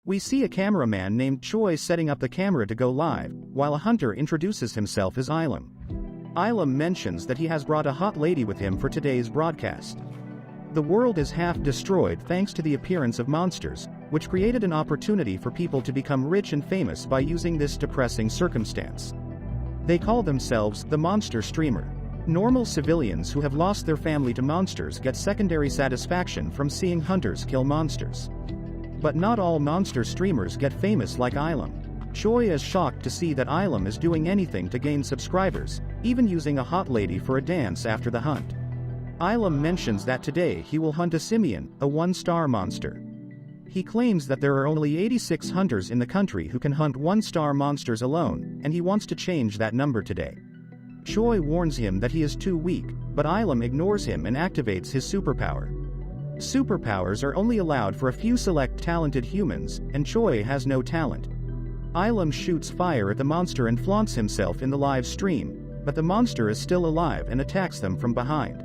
We see a cameraman named Choi setting up the camera to go live, while a hunter introduces himself as Ilum. Ilum mentions that he has brought a hot lady with him for today's broadcast. The world is half destroyed thanks to the appearance of monsters, which created an opportunity for people to become rich and famous by using this depressing circumstance. They call themselves the monster streamer. Normal civilians who have lost their family to monsters get secondary satisfaction from seeing hunters kill monsters. But not all monster streamers get famous like Ilum. Choi is shocked to see that Ilum is doing anything to gain subscribers, even using a hot lady for a dance after the hunt. Ilum mentions that today he will hunt a simian, a one-star monster. He claims that there are only 86 hunters in the country who can hunt one-star monsters alone, and he wants to change that number today. Choi warns him that he is too weak, but Ilum ignores him and activates his superpower. Superpowers are only allowed for a few select talented humans, and Choi has no talent. Ilum shoots fire at the monster and flaunts himself in the live stream, but the monster is still alive and attacks them from behind.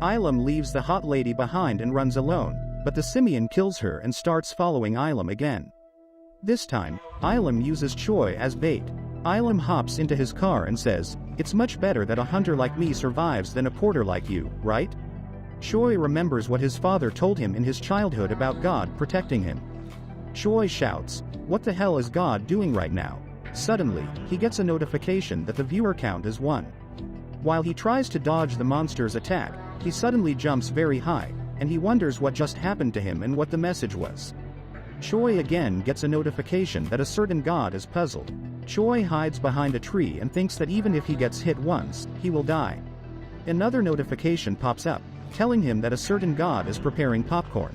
Ilum leaves the hot lady behind and runs alone, but the simian kills her and starts following Ilum again. This time, Ilum uses Choi as bait. Ilum hops into his car and says, "It's much better that a hunter like me survives than a porter like you, right?" Choi remembers what his father told him in his childhood about God protecting him. Choi shouts, "What the hell is God doing right now?" Suddenly, he gets a notification that the viewer count is 1. While he tries to dodge the monster's attack, he suddenly jumps very high, and he wonders what just happened to him and what the message was. Choi again gets a notification that a certain god is puzzled. Choi hides behind a tree and thinks that even if he gets hit once, he will die. Another notification pops up, telling him that a certain god is preparing popcorn.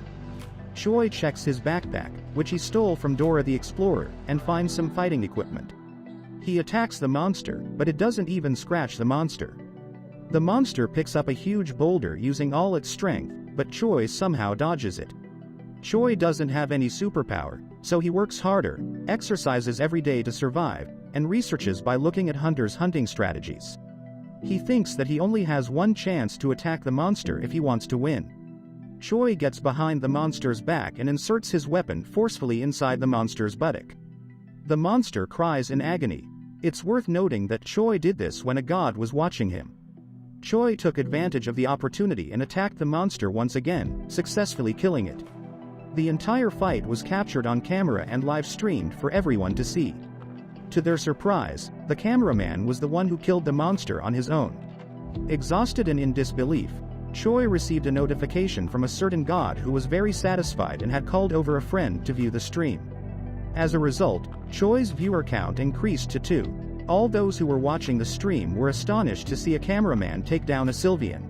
Choi checks his backpack, which he stole from Dora the Explorer, and finds some fighting equipment. He attacks the monster, but it doesn't even scratch the monster. The monster picks up a huge boulder using all its strength, but Choi somehow dodges it. Choi doesn't have any superpower, so he works harder, exercises every day to survive, and researches by looking at hunters' hunting strategies. He thinks that he only has one chance to attack the monster if he wants to win. Choi gets behind the monster's back and inserts his weapon forcefully inside the monster's buttock. The monster cries in agony. It's worth noting that Choi did this when a god was watching him. Choi took advantage of the opportunity and attacked the monster once again, successfully killing it. The entire fight was captured on camera and live-streamed for everyone to see. To their surprise, the cameraman was the one who killed the monster on his own. Exhausted and in disbelief, Choi received a notification from a certain god who was very satisfied and had called over a friend to view the stream. As a result, Choi's viewer count increased to 2. All those who were watching the stream were astonished to see a cameraman take down a Sylvian.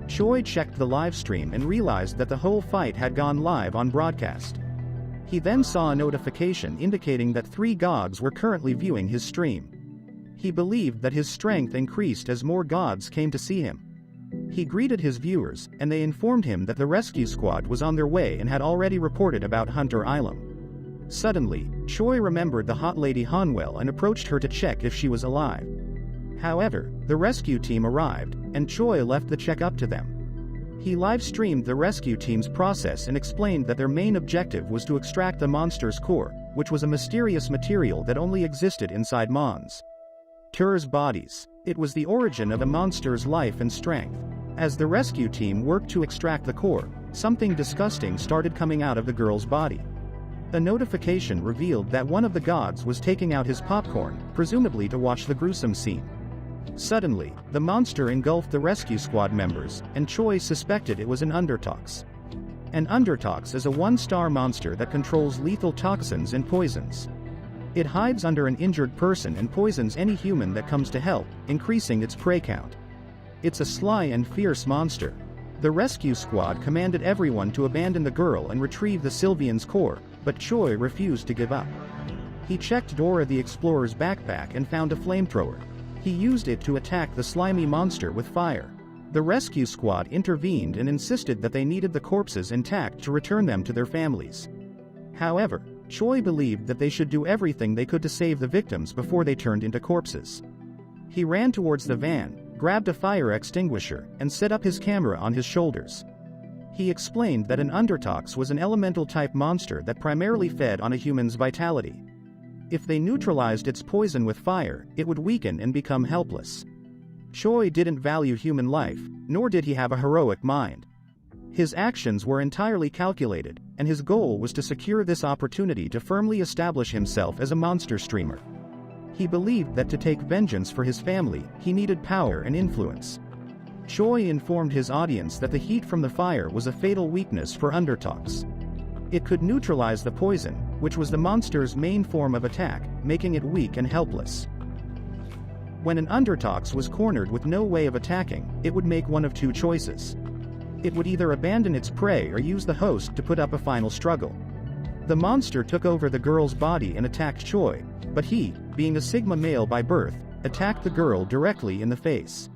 Choi checked the live stream and realized that the whole fight had gone live on broadcast. He then saw a notification indicating that 3 gods were currently viewing his stream. He believed that his strength increased as more gods came to see him. He greeted his viewers, and they informed him that the rescue squad was on their way and had already reported about Hunter Ilum. Suddenly, Choi remembered the hot lady Hanwell and approached her to check if she was alive. However, the rescue team arrived, and Choi left the check up to them. He live-streamed the rescue team's process and explained that their main objective was to extract the monster's core, which was a mysterious material that only existed inside monsters' bodies. It was the origin of a monster's life and strength. As the rescue team worked to extract the core, something disgusting started coming out of the girl's body. A notification revealed that one of the gods was taking out his popcorn, presumably to watch the gruesome scene. Suddenly, the monster engulfed the rescue squad members, and Choi suspected it was an undertox. An undertox is a one-star monster that controls lethal toxins and poisons. It hides under an injured person and poisons any human that comes to help, increasing its prey count. It's a sly and fierce monster. The rescue squad commanded everyone to abandon the girl and retrieve the Sylvian's core, but Choi refused to give up. He checked Dora the Explorer's backpack and found a flamethrower. He used it to attack the slimy monster with fire. The rescue squad intervened and insisted that they needed the corpses intact to return them to their families. However, Choi believed that they should do everything they could to save the victims before they turned into corpses. He ran towards the van, grabbed a fire extinguisher, and set up his camera on his shoulders. He explained that an undertox was an elemental-type monster that primarily fed on a human's vitality. If they neutralized its poison with fire, it would weaken and become helpless. Choi didn't value human life, nor did he have a heroic mind. His actions were entirely calculated, and his goal was to secure this opportunity to firmly establish himself as a monster streamer. He believed that to take vengeance for his family, he needed power and influence. Choi informed his audience that the heat from the fire was a fatal weakness for undertox. It could neutralize the poison, which was the monster's main form of attack, making it weak and helpless. When an undertox was cornered with no way of attacking, it would make one of two choices. It would either abandon its prey or use the host to put up a final struggle. The monster took over the girl's body and attacked Choi, but he, being a Sigma male by birth, attacked the girl directly in the face.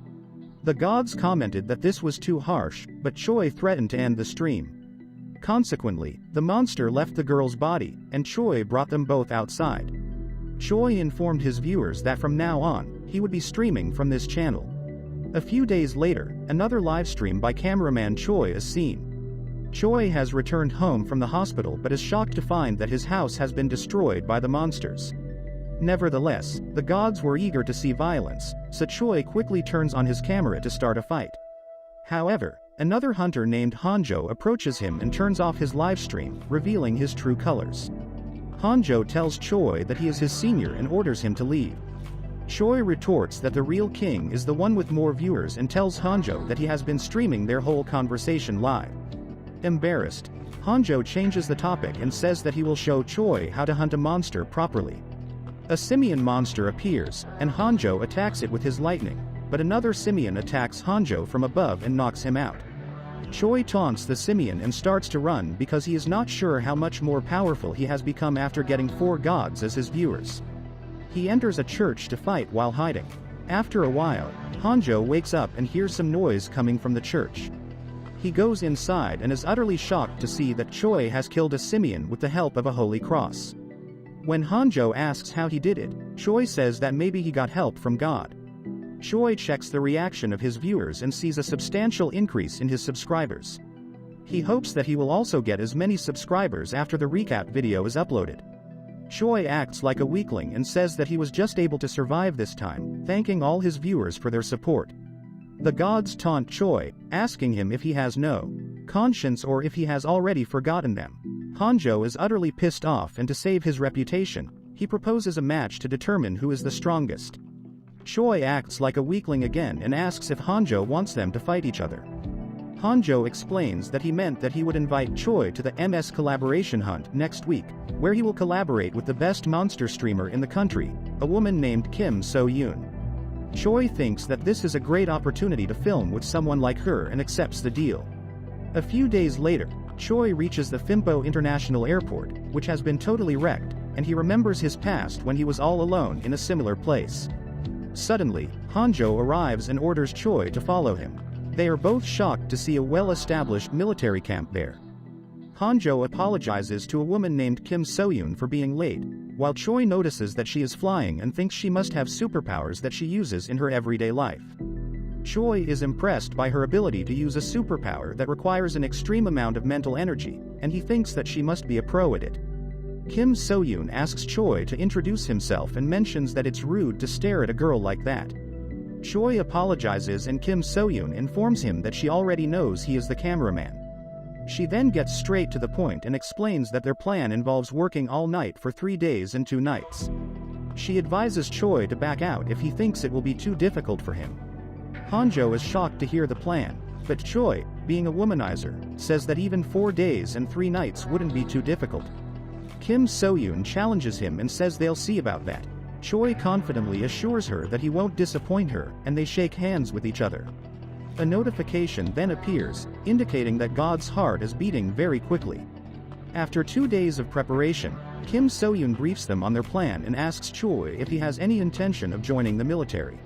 The gods commented that this was too harsh, but Choi threatened to end the stream. Consequently, the monster left the girl's body, and Choi brought them both outside. Choi informed his viewers that from now on, he would be streaming from this channel. A few days later, another livestream by cameraman Choi is seen. Choi has returned home from the hospital but is shocked to find that his house has been destroyed by the monsters. Nevertheless, the gods were eager to see violence, so Choi quickly turns on his camera to start a fight. However, another hunter named Hanjo approaches him and turns off his livestream, revealing his true colors. Hanjo tells Choi that he is his senior and orders him to leave. Choi retorts that the real king is the one with more viewers and tells Hanjo that he has been streaming their whole conversation live. Embarrassed, Hanjo changes the topic and says that he will show Choi how to hunt a monster properly. A simian monster appears, and Hanjo attacks it with his lightning, but another simian attacks Hanjo from above and knocks him out. Choi taunts the simian and starts to run because he is not sure how much more powerful he has become after getting 4 gods as his viewers. He enters a church to fight while hiding. After a while, Hanjo wakes up and hears some noise coming from the church. He goes inside and is utterly shocked to see that Choi has killed a simian with the help of a holy cross. When Hanjo asks how he did it, Choi says that maybe he got help from God. Choi checks the reaction of his viewers and sees a substantial increase in his subscribers. He hopes that he will also get as many subscribers after the recap video is uploaded. Choi acts like a weakling and says that he was just able to survive this time, thanking all his viewers for their support. The gods taunt Choi, asking him if he has no conscience or if he has already forgotten them. Hanjo is utterly pissed off, and to save his reputation, he proposes a match to determine who is the strongest. Choi acts like a weakling again and asks if Hanjo wants them to fight each other. Hanjo explains that he meant that he would invite Choi to the MS collaboration hunt next week, where he will collaborate with the best monster streamer in the country, a woman named Kim So-yoon. Choi thinks that this is a great opportunity to film with someone like her and accepts the deal. A few days later, Choi reaches the Phimpo International Airport, which has been totally wrecked, and he remembers his past when he was all alone in a similar place. Suddenly, Hanjo arrives and orders Choi to follow him. They are both shocked to see a well-established military camp there. Hanjo apologizes to a woman named Kim So-yoon for being late, while Choi notices that she is flying and thinks she must have superpowers that she uses in her everyday life. Choi is impressed by her ability to use a superpower that requires an extreme amount of mental energy, and he thinks that she must be a pro at it. Kim So-yoon asks Choi to introduce himself and mentions that it's rude to stare at a girl like that. Choi apologizes and Kim So-yoon informs him that she already knows he is the cameraman. She then gets straight to the point and explains that their plan involves working all night for 3 days and 2 nights. She advises Choi to back out if he thinks it will be too difficult for him. Hanjo is shocked to hear the plan, but Choi, being a womanizer, says that even 4 days and 3 nights wouldn't be too difficult. Kim So-yoon challenges him and says they'll see about that. Choi confidently assures her that he won't disappoint her, and they shake hands with each other. A notification then appears, indicating that God's heart is beating very quickly. After 2 days of preparation, Kim So-yoon briefs them on their plan and asks Choi if he has any intention of joining the military.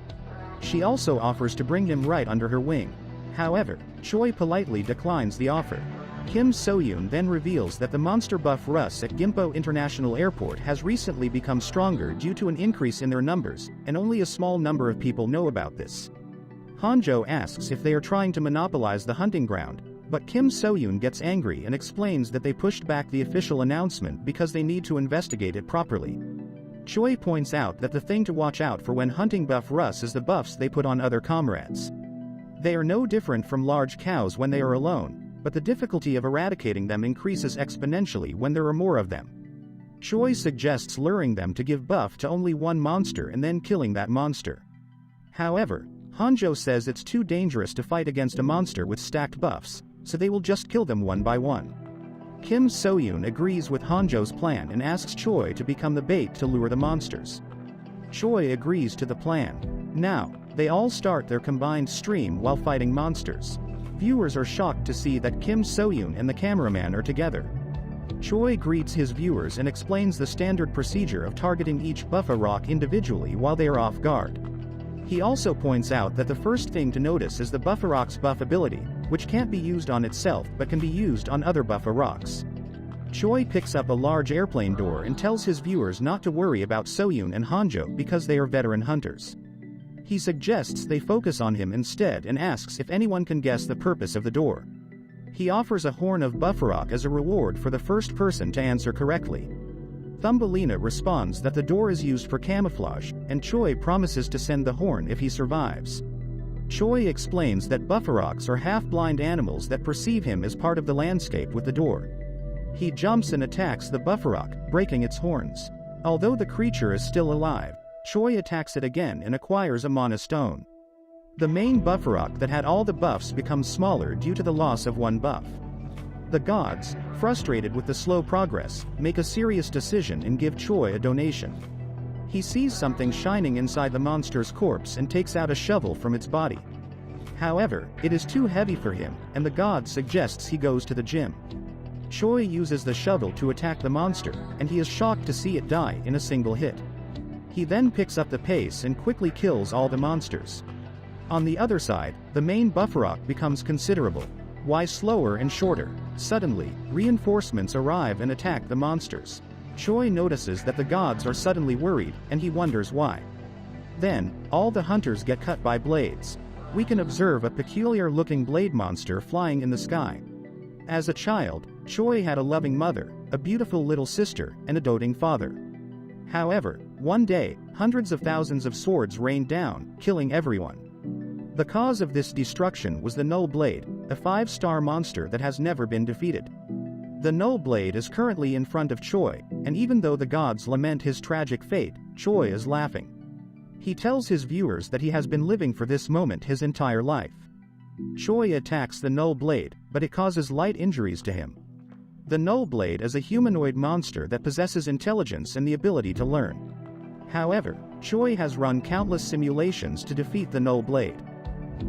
She also offers to bring him right under her wing. However, Choi politely declines the offer. Kim So-yoon then reveals that the monster buff Russ at Gimpo International Airport has recently become stronger due to an increase in their numbers, and only a small number of people know about this. Hanjo asks if they are trying to monopolize the hunting ground, But Kim So-yoon gets angry and explains that they pushed back the official announcement because they need to investigate it properly. Choi points out that the thing to watch out for when hunting buff Russ is the buffs they put on other comrades. They are no different from large cows when they are alone, but the difficulty of eradicating them increases exponentially when there are more of them. Choi suggests luring them to give buff to only one monster and then killing that monster. However, Hanjo says it's too dangerous to fight against a monster with stacked buffs, so they will just kill them one by one. Kim So-yoon agrees with Hanjo's plan and asks Choi to become the bait to lure the monsters. Choi agrees to the plan. Now, they all start their combined stream while fighting monsters. Viewers are shocked to see that Kim So-yoon and the cameraman are together. Choi greets his viewers and explains the standard procedure of targeting each buffa rock individually while they are off guard. He also points out that the first thing to notice is the buffa rock's buff ability, which can't be used on itself but can be used on other buffa rocks. Choi picks up a large airplane door and tells his viewers not to worry about So-yoon and Hanjo because they are veteran hunters. He suggests they focus on him instead and asks if anyone can guess the purpose of the door. He offers a horn of buffa rock as a reward for the first person to answer correctly. Thumbelina responds that the door is used for camouflage, and Choi promises to send the horn if he survives. Choi explains that buffa rocks are half-blind animals that perceive him as part of the landscape with the door. He jumps and attacks the buffa rock, breaking its horns. Although the creature is still alive, Choi attacks it again and acquires a mana stone. The main buffa rock that had all the buffs becomes smaller due to the loss of one buff. The gods, frustrated with the slow progress, make a serious decision and give Choi a donation. He sees something shining inside the monster's corpse and takes out a shovel from its body. However, it is too heavy for him, and the god suggests he goes to the gym. Choi uses the shovel to attack the monster, and he is shocked to see it die in a single hit. He then picks up the pace and quickly kills all the monsters. On the other side, the main buffa rock becomes considerable. Why slower and shorter? Suddenly, reinforcements arrive and attack the monsters. Choi notices that the gods are suddenly worried, and he wonders why. Then, all the hunters get cut by blades. We can observe a peculiar-looking blade monster flying in the sky. As a child, Choi had a loving mother, a beautiful little sister, and a doting father. However, one day, hundreds of thousands of swords rained down, killing everyone. The cause of this destruction was the Null Blade, a 5-star monster that has never been defeated. The Null Blade is currently in front of Choi, and even though the gods lament his tragic fate, Choi is laughing. He tells his viewers that he has been living for this moment his entire life. Choi attacks the Null Blade, but it causes light injuries to him. The Null Blade is a humanoid monster that possesses intelligence and the ability to learn. However, Choi has run countless simulations to defeat the Null Blade.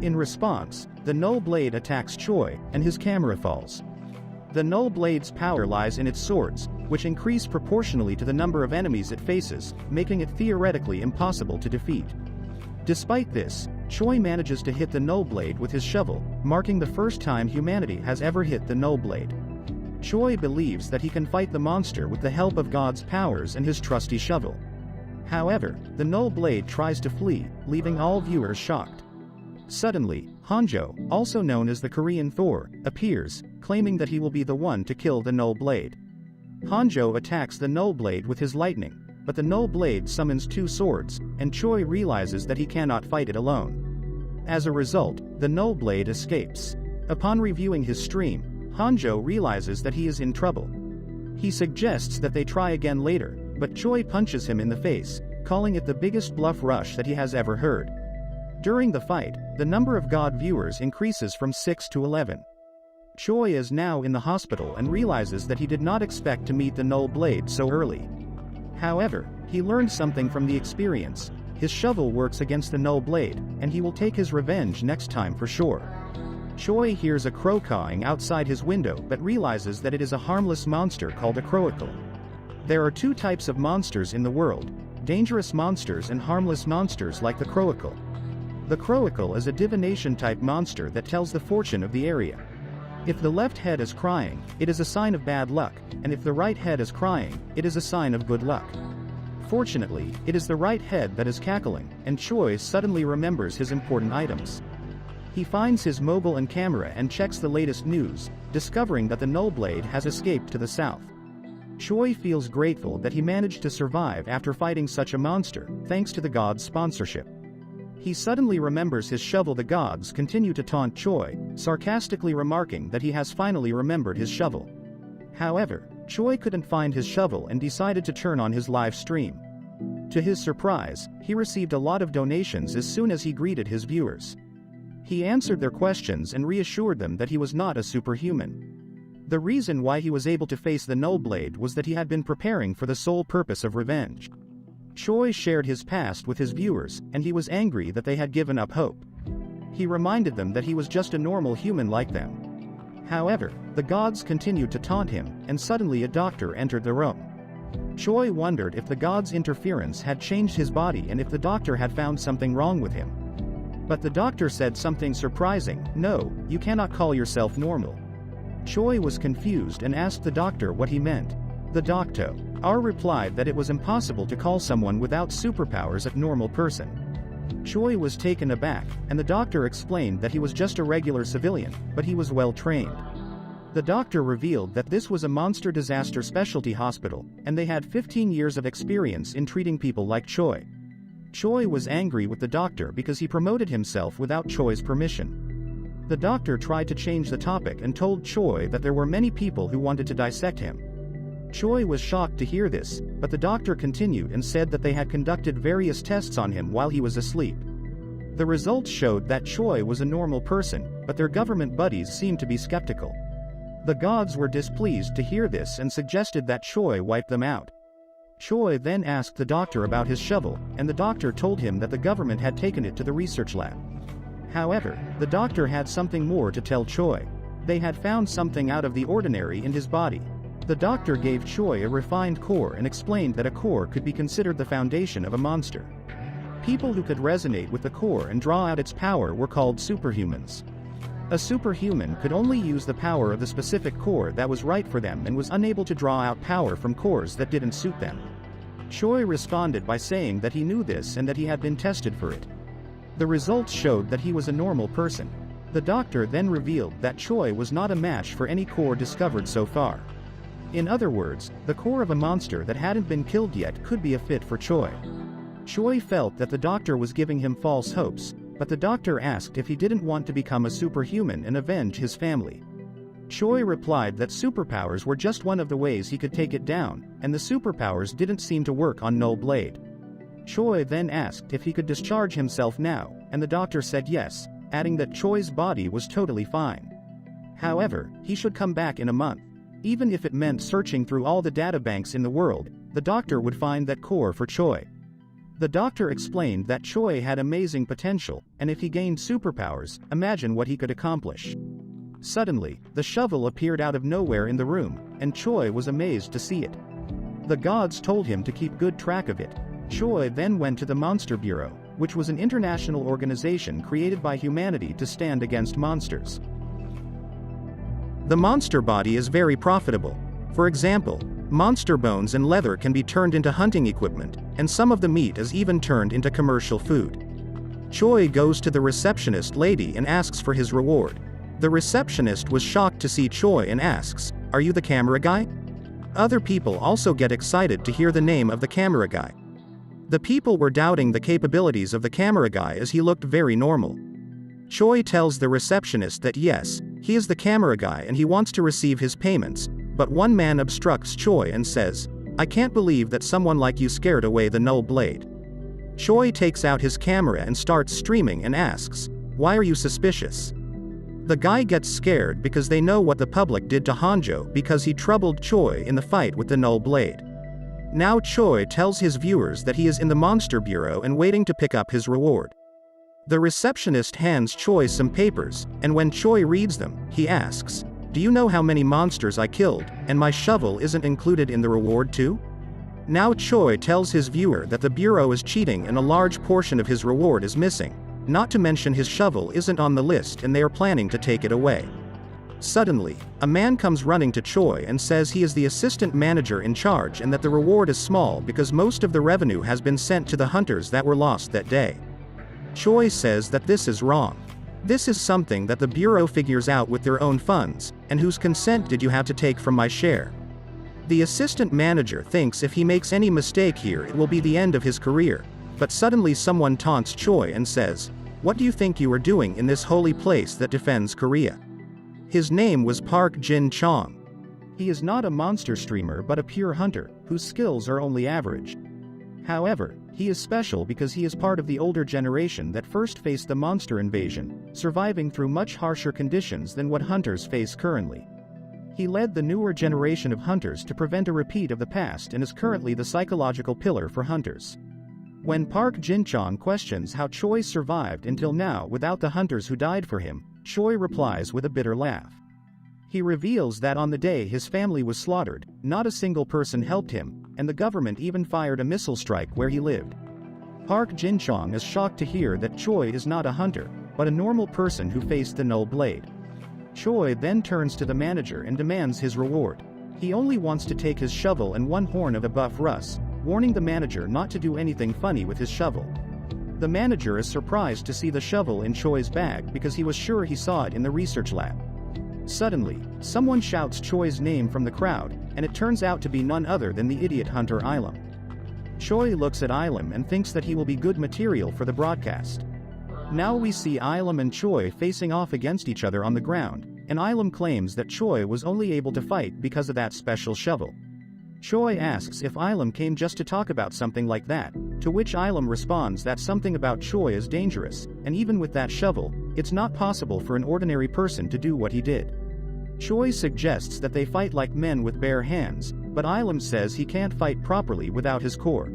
In response, the Null Blade attacks Choi, and his camera falls. The Null Blade's power lies in its swords, which increase proportionally to the number of enemies it faces, making it theoretically impossible to defeat. Despite this, Choi manages to hit the Null Blade with his shovel, marking the first time humanity has ever hit the Null Blade. Choi believes that he can fight the monster with the help of God's powers and his trusty shovel. However, the Null Blade tries to flee, leaving all viewers shocked. Suddenly, Hanjo, also known as the Korean Thor, appears, claiming that he will be the one to kill the Null Blade. Hanjo attacks the Null Blade with his lightning, but the Null Blade summons 2 swords, and Choi realizes that he cannot fight it alone. As a result, the Null Blade escapes. Upon reviewing his stream, Hanjo realizes that he is in trouble. He suggests that they try again later, but Choi punches him in the face, calling it the biggest bluff rush that he has ever heard. During the fight, the number of god viewers increases from 6 to 11. Choi is now in the hospital and realizes that he did not expect to meet the Null Blade so early. However, he learned something from the experience. His shovel works against the Null Blade, and he will take his revenge next time for sure. Choi hears a crow cawing outside his window but realizes that it is a harmless monster called a crowicle. There are 2 types of monsters in the world: dangerous monsters and harmless monsters like the crowicle. The crowicle is a divination-type monster that tells the fortune of the area. If the left head is crying, it is a sign of bad luck, and if the right head is crying, it is a sign of good luck. Fortunately, it is the right head that is cackling, and Choi suddenly remembers his important items. He finds his mobile and camera and checks the latest news, discovering that the Nullblade has escaped to the south. Choi feels grateful that he managed to survive after fighting such a monster, thanks to the gods' sponsorship. He suddenly remembers his shovel. The gods continue to taunt Choi, sarcastically remarking that he has finally remembered his shovel. However, Choi couldn't find his shovel and decided to turn on his live stream. To his surprise, he received a lot of donations as soon as he greeted his viewers. He answered their questions and reassured them that he was not a superhuman. The reason why he was able to face the Nullblade was that he had been preparing for the sole purpose of revenge. Choi shared his past with his viewers, and he was angry that they had given up hope. He reminded them that he was just a normal human like them. However, the gods continued to taunt him, and suddenly a doctor entered the room. Choi wondered if the gods' interference had changed his body and if the doctor had found something wrong with him. But the doctor said something surprising: "No, you cannot call yourself normal." Choi was confused and asked the doctor what he meant. The doctor replied that it was impossible to call someone without superpowers a normal person. Choi was taken aback, and the doctor explained that he was just a regular civilian, but he was well trained. The doctor revealed that this was a monster disaster specialty hospital, and they had 15 years of experience in treating people like Choi. Choi was angry with the doctor because he promoted himself without Choi's permission. The doctor tried to change the topic and told Choi that there were many people who wanted to dissect him. Choi was shocked to hear this, but the doctor continued and said that they had conducted various tests on him while he was asleep. The results showed that Choi was a normal person, but their government buddies seemed to be skeptical. The gods were displeased to hear this and suggested that Choi wipe them out. Choi then asked the doctor about his shovel, and the doctor told him that the government had taken it to the research lab. However, the doctor had something more to tell Choi. They had found something out of the ordinary in his body. The doctor gave Choi a refined core and explained that a core could be considered the foundation of a monster. People who could resonate with the core and draw out its power were called superhumans. A superhuman could only use the power of the specific core that was right for them and was unable to draw out power from cores that didn't suit them. Choi responded by saying that he knew this and that he had been tested for it. The results showed that he was a normal person. The doctor then revealed that Choi was not a match for any core discovered so far. In other words, the core of a monster that hadn't been killed yet could be a fit for Choi. Choi felt that the doctor was giving him false hopes, but the doctor asked if he didn't want to become a superhuman and avenge his family. Choi replied that superpowers were just one of the ways he could take it down, and the superpowers didn't seem to work on Nullblade. Choi then asked if he could discharge himself now, and the doctor said yes, adding that Choi's body was totally fine. However, he should come back in a month. Even if it meant searching through all the databanks in the world, the doctor would find that core for Choi. The doctor explained that Choi had amazing potential, and if he gained superpowers, imagine what he could accomplish. Suddenly, the shovel appeared out of nowhere in the room, and Choi was amazed to see it. The gods told him to keep good track of it. Choi then went to the Monster Bureau, which was an international organization created by humanity to stand against monsters. The monster body is very profitable. For example, monster bones and leather can be turned into hunting equipment, and some of the meat is even turned into commercial food. Choi goes to the receptionist lady and asks for his reward. The receptionist was shocked to see Choi and asks, "Are you the camera guy?" Other people also get excited to hear the name of the camera guy. The people were doubting the capabilities of the camera guy as he looked very normal. Choi tells the receptionist that yes, he is the camera guy and he wants to receive his payments, but one man obstructs Choi and says, "I can't believe that someone like you scared away the Nullblade." Choi takes out his camera and starts streaming and asks, "Why are you suspicious?" The guy gets scared because they know what the public did to Hanjo because he troubled Choi in the fight with the Nullblade. Now Choi tells his viewers that he is in the Monster Bureau and waiting to pick up his reward. The receptionist hands Choi some papers, and when Choi reads them, he asks, "Do you know how many monsters I killed, and my shovel isn't included in the reward too?" Now Choi tells his viewer that the Bureau is cheating and a large portion of his reward is missing, not to mention his shovel isn't on the list and they are planning to take it away. Suddenly, a man comes running to Choi and says he is the assistant manager in charge and that the reward is small because most of the revenue has been sent to the hunters that were lost that day. Choi says that this is wrong. This is something that the Bureau figures out with their own funds, and whose consent did you have to take from my share? The assistant manager thinks if he makes any mistake here it will be the end of his career, but suddenly someone taunts Choi and says, "What do you think you are doing in this holy place that defends Korea?" His name was Park Jin-chong. He is not a monster streamer but a pure hunter, whose skills are only average. However, he is special because he is part of the older generation that first faced the monster invasion, surviving through much harsher conditions than what hunters face currently. He led the newer generation of hunters to prevent a repeat of the past and is currently the psychological pillar for hunters. When Park Jin-chong questions how Choi survived until now without the hunters who died for him, Choi replies with a bitter laugh. He reveals that on the day his family was slaughtered, not a single person helped him, and the government even fired a missile strike where he lived. Park Jin-chong is shocked to hear that Choi is not a hunter, but a normal person who faced the null blade. Choi then turns to the manager and demands his reward. He only wants to take his shovel and one horn of a buff Russ, warning the manager not to do anything funny with his shovel. The manager is surprised to see the shovel in Choi's bag because he was sure he saw it in the research lab. Suddenly, someone shouts Choi's name from the crowd, and it turns out to be none other than the idiot hunter Ilum. Choi looks at Ilum and thinks that he will be good material for the broadcast. Now we see Ilum and Choi facing off against each other on the ground, and Ilum claims that Choi was only able to fight because of that special shovel. Choi asks if Ilum came just to talk about something like that, to which Ilum responds that something about Choi is dangerous, and even with that shovel, it's not possible for an ordinary person to do what he did. Choi suggests that they fight like men with bare hands, but Ilum says he can't fight properly without his core.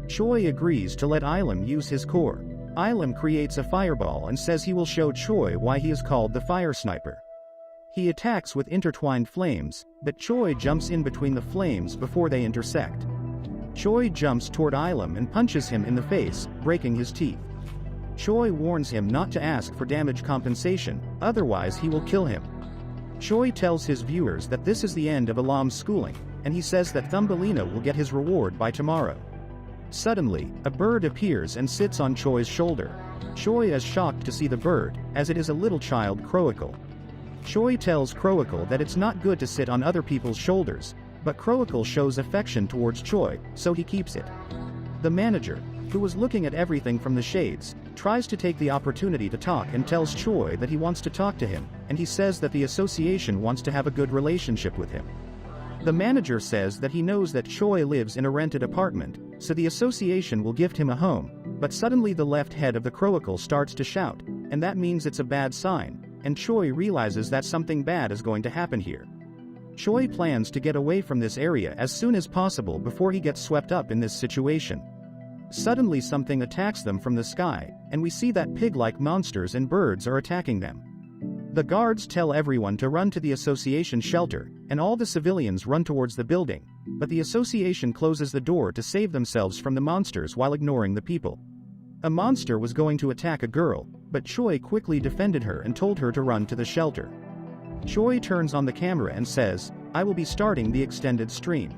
Choi agrees to let Ilum use his core. Ilum creates a fireball and says he will show Choi why he is called the fire sniper. He attacks with intertwined flames, but Choi jumps in between the flames before they intersect. Choi jumps toward Ilum and punches him in the face, breaking his teeth. Choi warns him not to ask for damage compensation, otherwise he will kill him. Choi tells his viewers that this is the end of Ilum's schooling, and he says that Thumbelina will get his reward by tomorrow. Suddenly, a bird appears and sits on Choi's shoulder. Choi is shocked to see the bird, as it is a little child Croacle. Choi tells Croacle that it's not good to sit on other people's shoulders, but Croacle shows affection towards Choi, so he keeps it. The manager, who was looking at everything from the shades, tries to take the opportunity to talk and tells Choi that he wants to talk to him, and he says that the association wants to have a good relationship with him. The manager says that he knows that Choi lives in a rented apartment, so the association will gift him a home, but suddenly the left head of the Croacle starts to shout, and that means it's a bad sign, and Choi realizes that something bad is going to happen here. Choi plans to get away from this area as soon as possible before he gets swept up in this situation. Suddenly something attacks them from the sky, and we see that pig-like monsters and birds are attacking them. The guards tell everyone to run to the association shelter, and all the civilians run towards the building, but the association closes the door to save themselves from the monsters while ignoring the people. A monster was going to attack a girl, but Choi quickly defended her and told her to run to the shelter. Choi turns on the camera and says, "I will be starting the extended stream."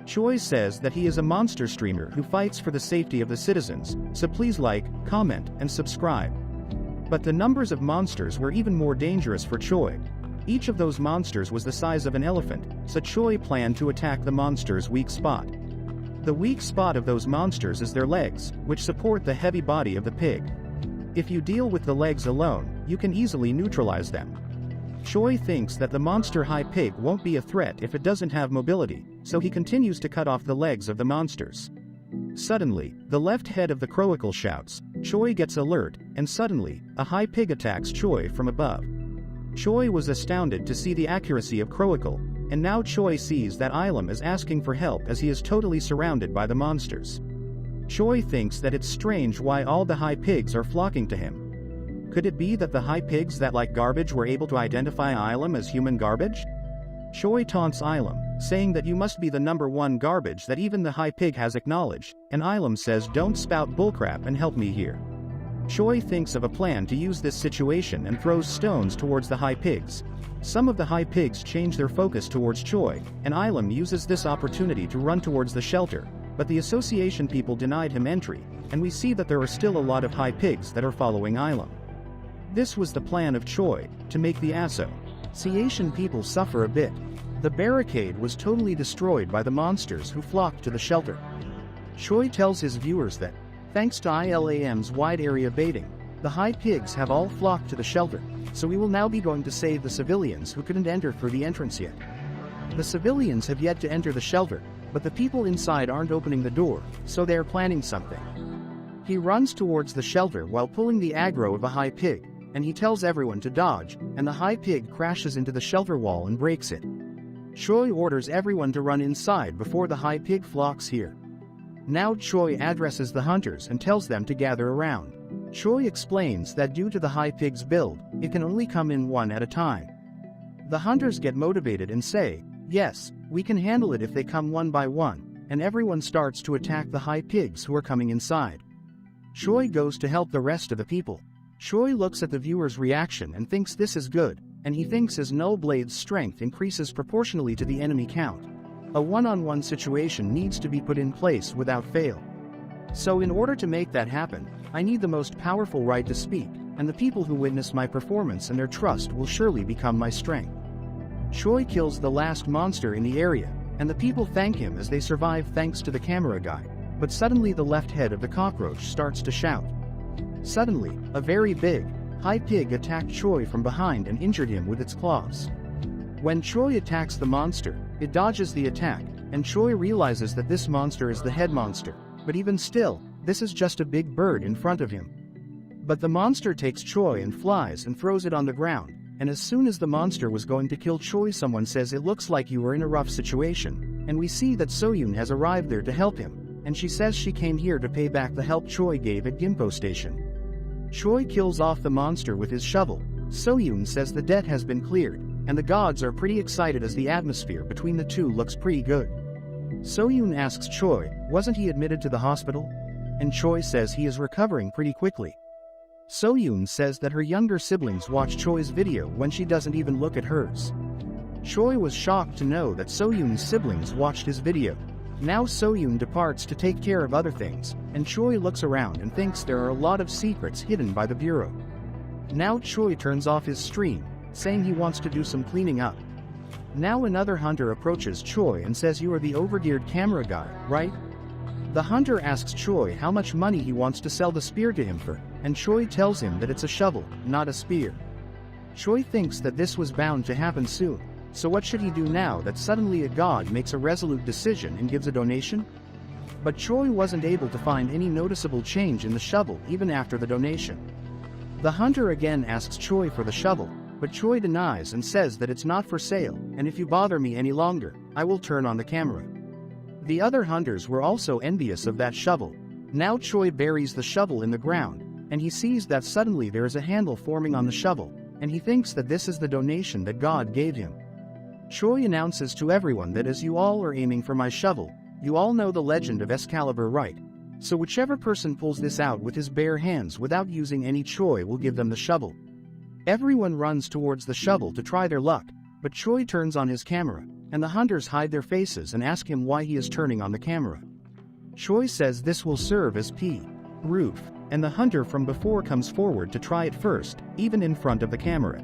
Choi says that he is a monster streamer who fights for the safety of the citizens, so please like, comment, and subscribe. But the numbers of monsters were even more dangerous for Choi. Each of those monsters was the size of an elephant, so Choi planned to attack the monster's weak spot. The weak spot of those monsters is their legs, which support the heavy body of the pig. If you deal with the legs alone, you can easily neutralize them. Choi thinks that the monster high pig won't be a threat if it doesn't have mobility, so he continues to cut off the legs of the monsters. Suddenly, the left head of the Croacle shouts, Choi gets alert, and suddenly, a high pig attacks Choi from above. Choi was astounded to see the accuracy of Croacle, and now Choi sees that Ilum is asking for help as he is totally surrounded by the monsters. Choi thinks that it's strange why all the high pigs are flocking to him. Could it be that the high pigs that like garbage were able to identify Ilum as human garbage? Choi taunts Ilum, saying that you must be the number one garbage that even the high pig has acknowledged, and Ilum says don't spout bullcrap and help me here. Choi thinks of a plan to use this situation and throws stones towards the high pigs. Some of the high pigs change their focus towards Choi, and Ilum uses this opportunity to run towards the shelter, but the association people denied him entry, and we see that there are still a lot of high pigs that are following Ilum. This was the plan of Choi, to make the Asian people suffer a bit. The barricade was totally destroyed by the monsters who flocked to the shelter. Choi tells his viewers that, thanks to ILAM's wide area baiting, the high pigs have all flocked to the shelter, so we will now be going to save the civilians who couldn't enter through the entrance yet. The civilians have yet to enter the shelter, but the people inside aren't opening the door, so they are planning something. He runs towards the shelter while pulling the aggro of a high pig, and he tells everyone to dodge, and the high pig crashes into the shelter wall and breaks it. Choi orders everyone to run inside before the high pig flocks here. Now Choi addresses the hunters and tells them to gather around. Choi explains that due to the high pig's build, it can only come in one at a time. The hunters get motivated and say, yes, we can handle it if they come one by one, and everyone starts to attack the high pigs who are coming inside. Choi goes to help the rest of the people. Choi looks at the viewer's reaction and thinks this is good, and he thinks his null blade's strength increases proportionally to the enemy count. A one-on-one situation needs to be put in place without fail. So in order to make that happen, I need the most powerful right to speak, and the people who witness my performance and their trust will surely become my strength. Choi kills the last monster in the area, and the people thank him as they survive thanks to the camera guy, but suddenly the left head of the cockroach starts to shout. Suddenly, a very big, high pig attacked Choi from behind and injured him with its claws. When Choi attacks the monster, it dodges the attack, and Choi realizes that this monster is the head monster, but even still, this is just a big bird in front of him. But the monster takes Choi and flies and throws it on the ground, and as soon as the monster was going to kill Choi, someone says, it looks like you were in a rough situation, and we see that Soyun has arrived there to help him, and she says she came here to pay back the help Choi gave at Gimpo Station. Choi kills off the monster with his shovel. Soyun says the debt has been cleared, and the gods are pretty excited as the atmosphere between the two looks pretty good. Soyun asks Choi, wasn't he admitted to the hospital? And Choi says he is recovering pretty quickly. Soyun says that her younger siblings watch Choi's video when she doesn't even look at hers. Choi was shocked to know that Soyun's siblings watched his video. Now Soyun departs to take care of other things, and Choi looks around and thinks there are a lot of secrets hidden by the bureau. Now Choi turns off his stream, saying he wants to do some cleaning up. Now another hunter approaches Choi and says, you are the overgeared camera guy, right? The hunter asks Choi how much money he wants to sell the spear to him for, and Choi tells him that it's a shovel, not a spear. Choi thinks that this was bound to happen soon, so what should he do now that suddenly a god makes a resolute decision and gives a donation? But Choi wasn't able to find any noticeable change in the shovel even after the donation. The hunter again asks Choi for the shovel, but Choi denies and says that it's not for sale, and if you bother me any longer, I will turn on the camera. The other hunters were also envious of that shovel. Now Choi buries the shovel in the ground, and he sees that suddenly there is a handle forming on the shovel, and he thinks that this is the donation that God gave him. Choi announces to everyone that as you all are aiming for my shovel, you all know the legend of Excalibur, right? So whichever person pulls this out with his bare hands without using any, Choi will give them the shovel. Everyone runs towards the shovel to try their luck, but Choi turns on his camera, and the hunters hide their faces and ask him why he is turning on the camera. Choi says this will serve as proof, and the hunter from before comes forward to try it first, even in front of the camera.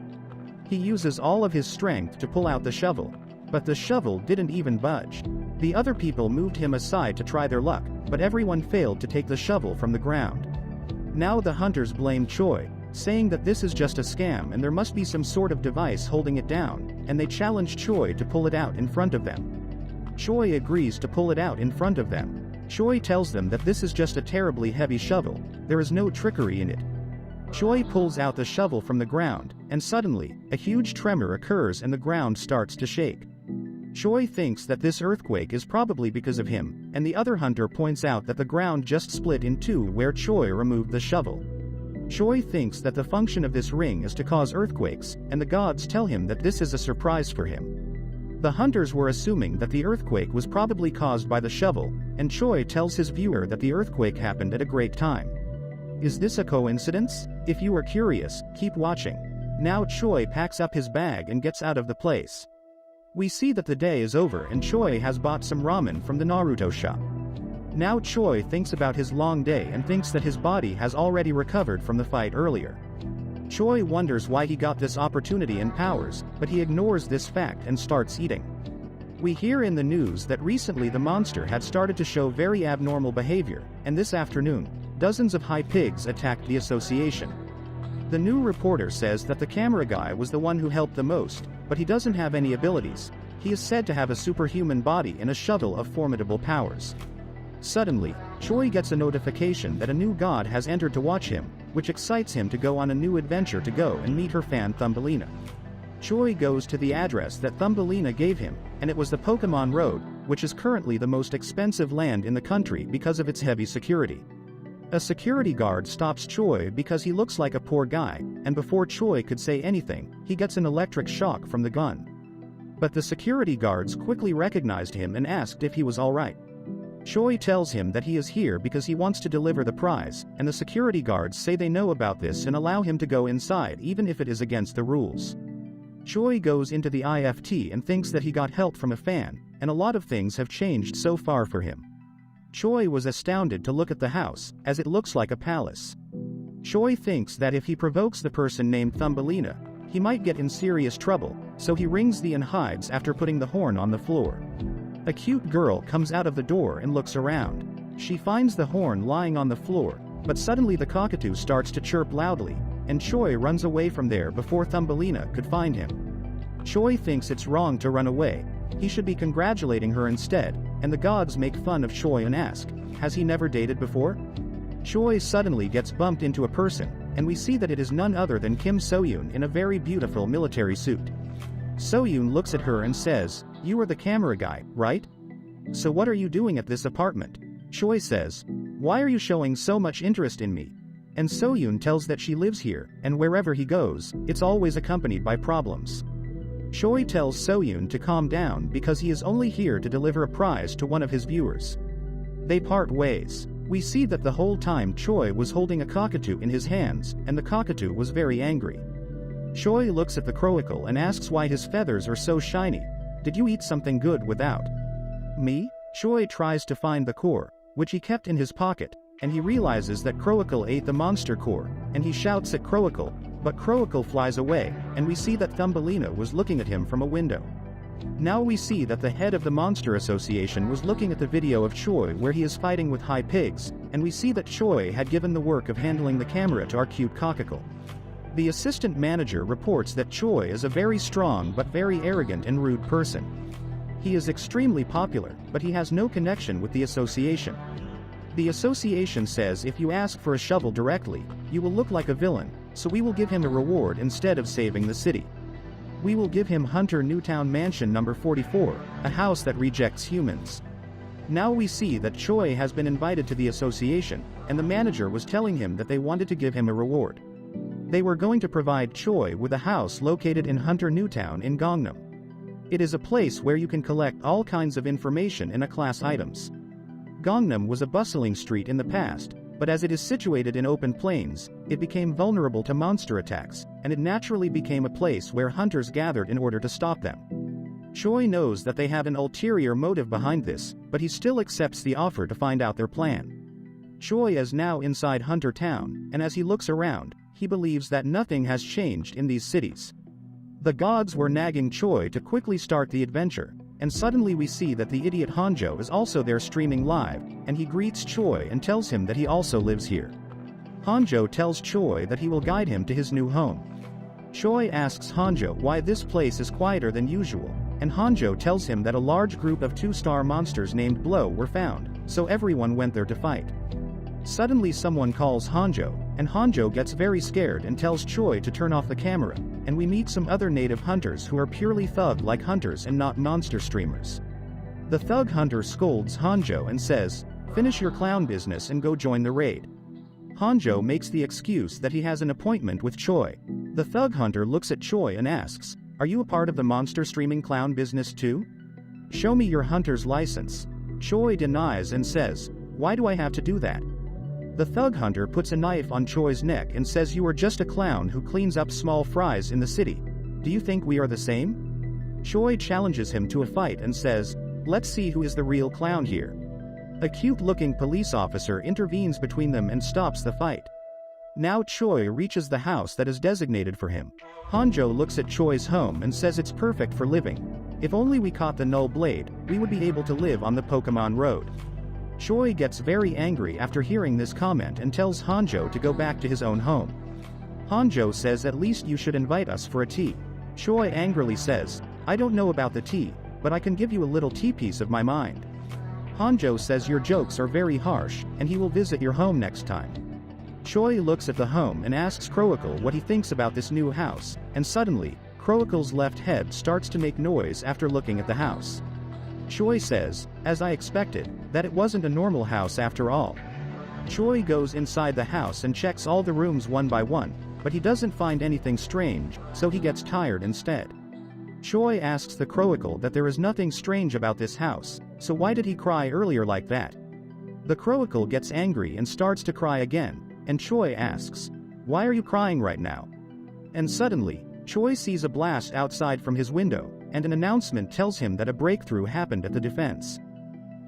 He uses all of his strength to pull out the shovel, but the shovel didn't even budge. The other people moved him aside to try their luck, but everyone failed to take the shovel from the ground. Now the hunters blame Choi, saying that this is just a scam and there must be some sort of device holding it down, and they challenge Choi to pull it out in front of them. Choi agrees to pull it out in front of them. Choi tells them that this is just a terribly heavy shovel, there is no trickery in it. Choi pulls out the shovel from the ground, and suddenly, a huge tremor occurs and the ground starts to shake. Choi thinks that this earthquake is probably because of him, and the other hunter points out that the ground just split in two where Choi removed the shovel. Choi thinks that the function of this ring is to cause earthquakes, and the gods tell him that this is a surprise for him. The hunters were assuming that the earthquake was probably caused by the shovel, and Choi tells his viewer that the earthquake happened at a great time. Is this a coincidence? If you are curious, keep watching. Now Choi packs up his bag and gets out of the place. We see that the day is over and Choi has bought some ramen from the Naruto shop. Now Choi thinks about his long day and thinks that his body has already recovered from the fight earlier. Choi wonders why he got this opportunity and powers, but he ignores this fact and starts eating. We hear in the news that recently the monster had started to show very abnormal behavior, and this afternoon, dozens of high pigs attacked the association. The new reporter says that the camera guy was the one who helped the most, but he doesn't have any abilities. He is said to have a superhuman body and a shuttle of formidable powers. Suddenly, Choi gets a notification that a new god has entered to watch him, which excites him to go on a new adventure to go and meet her fan Thumbelina. Choi goes to the address that Thumbelina gave him, and it was the Pokemon Road, which is currently the most expensive land in the country because of its heavy security. A security guard stops Choi because he looks like a poor guy, and before Choi could say anything, he gets an electric shock from the gun. But the security guards quickly recognized him and asked if he was alright. Choi tells him that he is here because he wants to deliver the prize, and the security guards say they know about this and allow him to go inside even if it is against the rules. Choi goes into the IFT and thinks that he got help from a fan, and a lot of things have changed so far for him. Choi was astounded to look at the house, as it looks like a palace. Choi thinks that if he provokes the person named Thumbelina, he might get in serious trouble, so he rings and hides after putting the horn on the floor. A cute girl comes out of the door and looks around. She finds the horn lying on the floor, but suddenly the cockatoo starts to chirp loudly, and Choi runs away from there before Thumbelina could find him. Choi thinks it's wrong to run away. He should be congratulating her instead, and the gods make fun of Choi and ask, has he never dated before? Choi suddenly gets bumped into a person, and we see that it is none other than Kim So-yoon in a very beautiful military suit. So-yoon looks at her and says, "You are the camera guy, right? So what are you doing at this apartment?" Choi says, "Why are you showing so much interest in me?" And So-yoon tells that she lives here, and wherever he goes, it's always accompanied by problems. Choi tells So-yoon to calm down because he is only here to deliver a prize to one of his viewers. They part ways. We see that the whole time Choi was holding a cockatoo in his hands, and the cockatoo was very angry. Choi looks at the crowicle and asks why his feathers are so shiny. "Did you eat something good without me?" Choi tries to find the core, which he kept in his pocket, and he realizes that Crowicle ate the monster core, and he shouts at Crowicle, but Crowicle flies away, and we see that Thumbelina was looking at him from a window. Now we see that the head of the Monster Association was looking at the video of Choi where he is fighting with high pigs, and we see that Choi had given the work of handling the camera to our cute cockacle. The assistant manager reports that Choi is a very strong but very arrogant and rude person. He is extremely popular, but he has no connection with the association. The association says if you ask for a shovel directly, you will look like a villain, so we will give him a reward instead of saving the city. We will give him Hunter Newtown Mansion number 44, a house that rejects humans. Now we see that Choi has been invited to the association, and the manager was telling him that they wanted to give him a reward. They were going to provide Choi with a house located in Hunter Newtown in Gangnam. It is a place where you can collect all kinds of information in a class items. Gangnam was a bustling street in the past, but as it is situated in open plains, it became vulnerable to monster attacks, and it naturally became a place where hunters gathered in order to stop them. Choi knows that they have an ulterior motive behind this, but he still accepts the offer to find out their plan. Choi is now inside Hunter Town, and as he looks around, he believes that nothing has changed in these cities. The gods were nagging Choi to quickly start the adventure, and suddenly we see that the idiot Hanjo is also there streaming live, and he greets Choi and tells him that he also lives here. Hanjo tells Choi that he will guide him to his new home. Choi asks Hanjo why this place is quieter than usual, and Hanjo tells him that a large group of two-star monsters named Blow were found, so everyone went there to fight. Suddenly someone calls Hanjo, and Hanjo gets very scared and tells Choi to turn off the camera, and we meet some other native hunters who are purely thug-like hunters and not monster streamers. The thug hunter scolds Hanjo and says, "Finish your clown business and go join the raid." Hanjo makes the excuse that he has an appointment with Choi. The thug hunter looks at Choi and asks, "Are you a part of the monster streaming clown business too? Show me your hunter's license." Choi denies and says, "Why do I have to do that?" The thug hunter puts a knife on Choi's neck and says, "You are just a clown who cleans up small fries in the city. Do you think we are the same?" Choi challenges him to a fight and says, "Let's see who is the real clown here." A cute-looking police officer intervenes between them and stops the fight. Now Choi reaches the house that is designated for him. Hanjo looks at Choi's home and says it's perfect for living. If only we caught the null blade, we would be able to live on the Pokemon Road. Choi gets very angry after hearing this comment and tells Hanjo to go back to his own home. Hanjo says at least you should invite us for a tea. Choi angrily says, I don't know about the tea, but I can give you a little tea piece of my mind. Hanjo says your jokes are very harsh, and he will visit your home next time. Choi looks at the home and asks Croacle what he thinks about this new house, and suddenly, Croacle's left head starts to make noise after looking at the house. Choi says, as I expected, that it wasn't a normal house after all. Choi goes inside the house and checks all the rooms one by one, but he doesn't find anything strange, so he gets tired instead. Choi asks the Croacle that there is nothing strange about this house, so why did he cry earlier like that? The Croacle gets angry and starts to cry again, and Choi asks, why are you crying right now? And suddenly, Choi sees a blast outside from his window, and an announcement tells him that a breakthrough happened at the defense.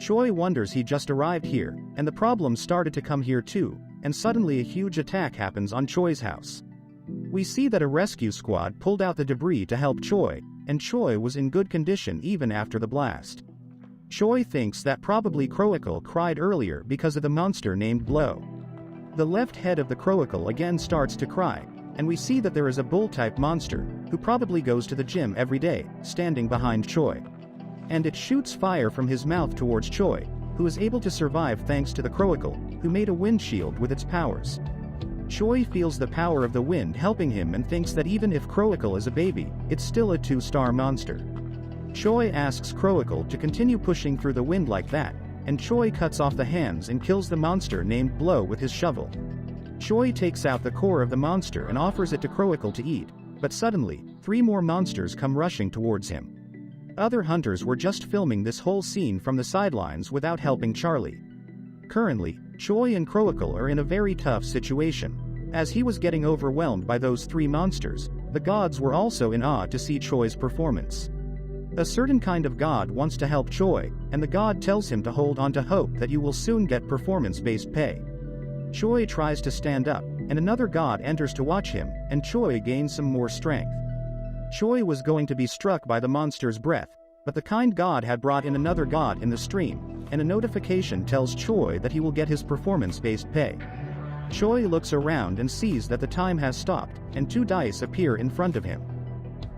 Choi wonders he just arrived here, and the problem started to come here too, and suddenly a huge attack happens on Choi's house. We see that a rescue squad pulled out the debris to help Choi, and Choi was in good condition even after the blast. Choi thinks that probably Croacle cried earlier because of the monster named Blow. The left head of the Croacle again starts to cry, and we see that there is a bull-type monster, who probably goes to the gym every day, standing behind Choi. And it shoots fire from his mouth towards Choi, who is able to survive thanks to the Croacle, who made a windshield with its powers. Choi feels the power of the wind helping him and thinks that even if Croacle is a baby, it's still a 2-star monster. Choi asks Croacle to continue pushing through the wind like that, and Choi cuts off the hands and kills the monster named Blow with his shovel. Choi takes out the core of the monster and offers it to Croacle to eat, but suddenly, 3 more monsters come rushing towards him. Other hunters were just filming this whole scene from the sidelines without helping Charlie. Currently, Choi and Croacle are in a very tough situation. As he was getting overwhelmed by those 3 monsters, the gods were also in awe to see Choi's performance. A certain kind of god wants to help Choi, and the god tells him to hold on to hope that you will soon get performance-based pay. Choi tries to stand up, and another god enters to watch him, and Choi gains some more strength. Choi was going to be struck by the monster's breath, but the kind god had brought in another god in the stream, and a notification tells Choi that he will get his performance-based pay. Choi looks around and sees that the time has stopped, and 2 dice appear in front of him.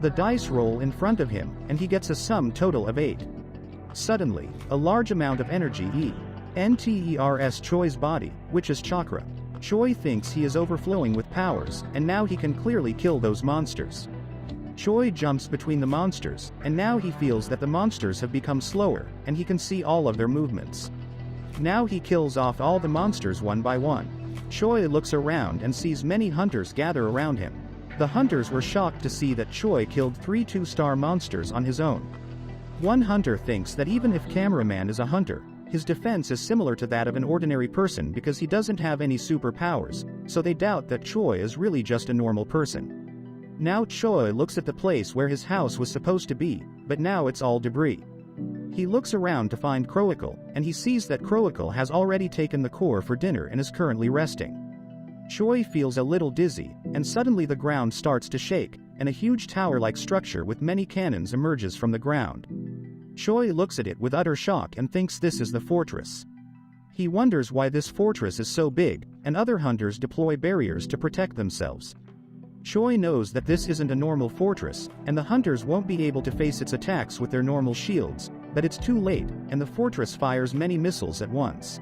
The dice roll in front of him, and he gets a sum total of 8. Suddenly, a large amount of energy enters Choi's body, which is chakra. Choi thinks he is overflowing with powers, and now he can clearly kill those monsters. Choi jumps between the monsters, and now he feels that the monsters have become slower, and he can see all of their movements. Now he kills off all the monsters one by one. Choi looks around and sees many hunters gather around him. The hunters were shocked to see that Choi killed 3 2-star monsters on his own. One hunter thinks that even if Cameraman is a hunter, his defense is similar to that of an ordinary person because he doesn't have any superpowers, so they doubt that Choi is really just a normal person. Now Choi looks at the place where his house was supposed to be, but now it's all debris. He looks around to find Croacle, and he sees that Croacle has already taken the core for dinner and is currently resting. Choi feels a little dizzy, and suddenly the ground starts to shake, and a huge tower-like structure with many cannons emerges from the ground. Choi looks at it with utter shock and thinks this is the fortress. He wonders why this fortress is so big, and other hunters deploy barriers to protect themselves. Choi knows that this isn't a normal fortress, and the hunters won't be able to face its attacks with their normal shields, but it's too late, and the fortress fires many missiles at once.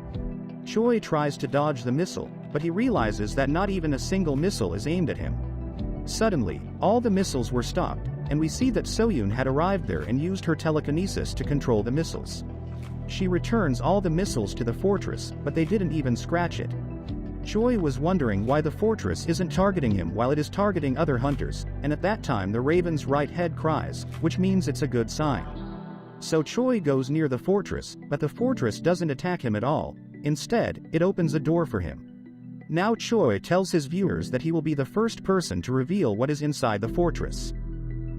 Choi tries to dodge the missile, but he realizes that not even a single missile is aimed at him. Suddenly, all the missiles were stopped, and we see that Soyun had arrived there and used her telekinesis to control the missiles. She returns all the missiles to the fortress, but they didn't even scratch it. Choi was wondering why the fortress isn't targeting him while it is targeting other hunters, and at that time the raven's right head cries, which means it's a good sign. So Choi goes near the fortress, but the fortress doesn't attack him at all. Instead, it opens a door for him. Now Choi tells his viewers that he will be the first person to reveal what is inside the fortress.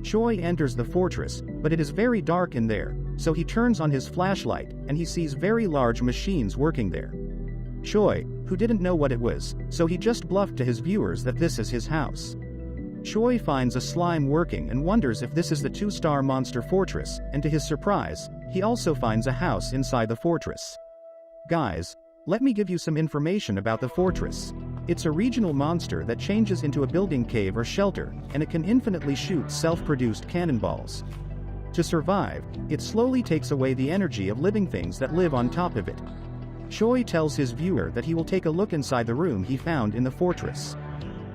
Choi enters the fortress, but it is very dark in there, so he turns on his flashlight, and he sees very large machines working there. Choi, who didn't know what it was, so he just bluffed to his viewers that this is his house. Choi finds a slime working and wonders if this is the 2-star monster fortress, and to his surprise, he also finds a house inside the fortress. Guys, let me give you some information about the fortress. It's a regional monster that changes into a building cave or shelter, and it can infinitely shoot self-produced cannonballs. To survive, it slowly takes away the energy of living things that live on top of it. Choi tells his viewer that he will take a look inside the room he found in the fortress.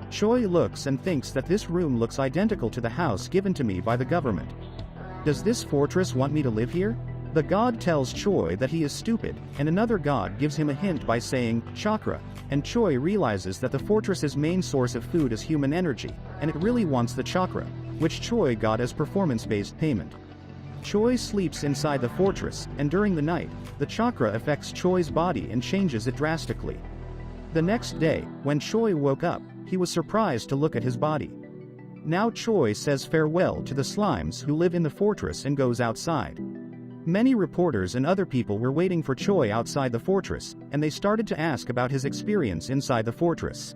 Choi looks and thinks that this room looks identical to the house given to me by the government. Does this fortress want me to live here? The god tells Choi that he is stupid, and another god gives him a hint by saying, chakra, and Choi realizes that the fortress's main source of food is human energy, and it really wants the chakra, which Choi got as performance-based payment. Choi sleeps inside the fortress, and during the night, the chakra affects Choi's body and changes it drastically. The next day, when Choi woke up, he was surprised to look at his body. Now Choi says farewell to the slimes who live in the fortress and goes outside. Many reporters and other people were waiting for Choi outside the fortress, and they started to ask about his experience inside the fortress.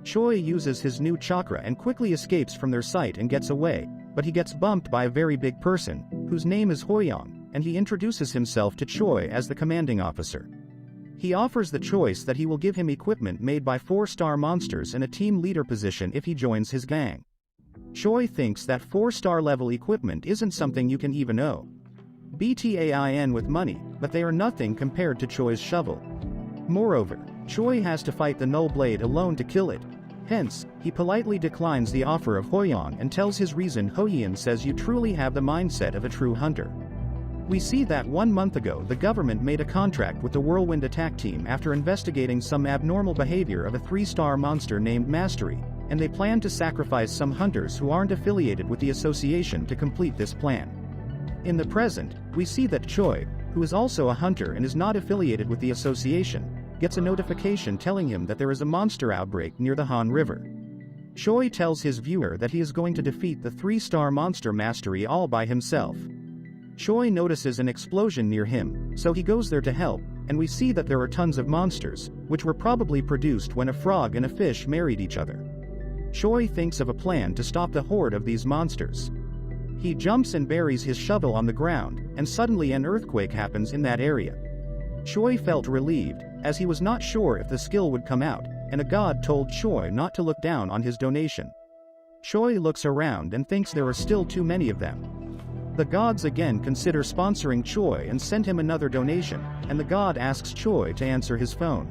Choi uses his new chakra and quickly escapes from their sight and gets away, but he gets bumped by a very big person, whose name is Hoyong, and he introduces himself to Choi as the commanding officer. He offers the choice that he will give him equipment made by 4-star monsters and a team leader position if he joins his gang. Choi thinks that 4-star level equipment isn't something you can even owe. BTAIN with money, but they are nothing compared to Choi's shovel. Moreover, Choi has to fight the Null Blade alone to kill it. Hence, he politely declines the offer of Hoyong and tells his reason. Hoyong says you truly have the mindset of a true hunter. We see that 1 month ago the government made a contract with the Whirlwind Attack Team after investigating some abnormal behavior of a 3-star monster named Mastery, and they plan to sacrifice some hunters who aren't affiliated with the association to complete this plan. In the present, we see that Choi, who is also a hunter and is not affiliated with the association, gets a notification telling him that there is a monster outbreak near the Han River. Choi tells his viewer that he is going to defeat the 3-star monster Mastery all by himself. Choi notices an explosion near him, so he goes there to help, and we see that there are tons of monsters, which were probably produced when a frog and a fish married each other. Choi thinks of a plan to stop the horde of these monsters. He jumps and buries his shovel on the ground, and suddenly an earthquake happens in that area. Choi felt relieved, as he was not sure if the skill would come out, and a god told Choi not to look down on his donation. Choi looks around and thinks there are still too many of them. The gods again consider sponsoring Choi and send him another donation, and the god asks Choi to answer his phone.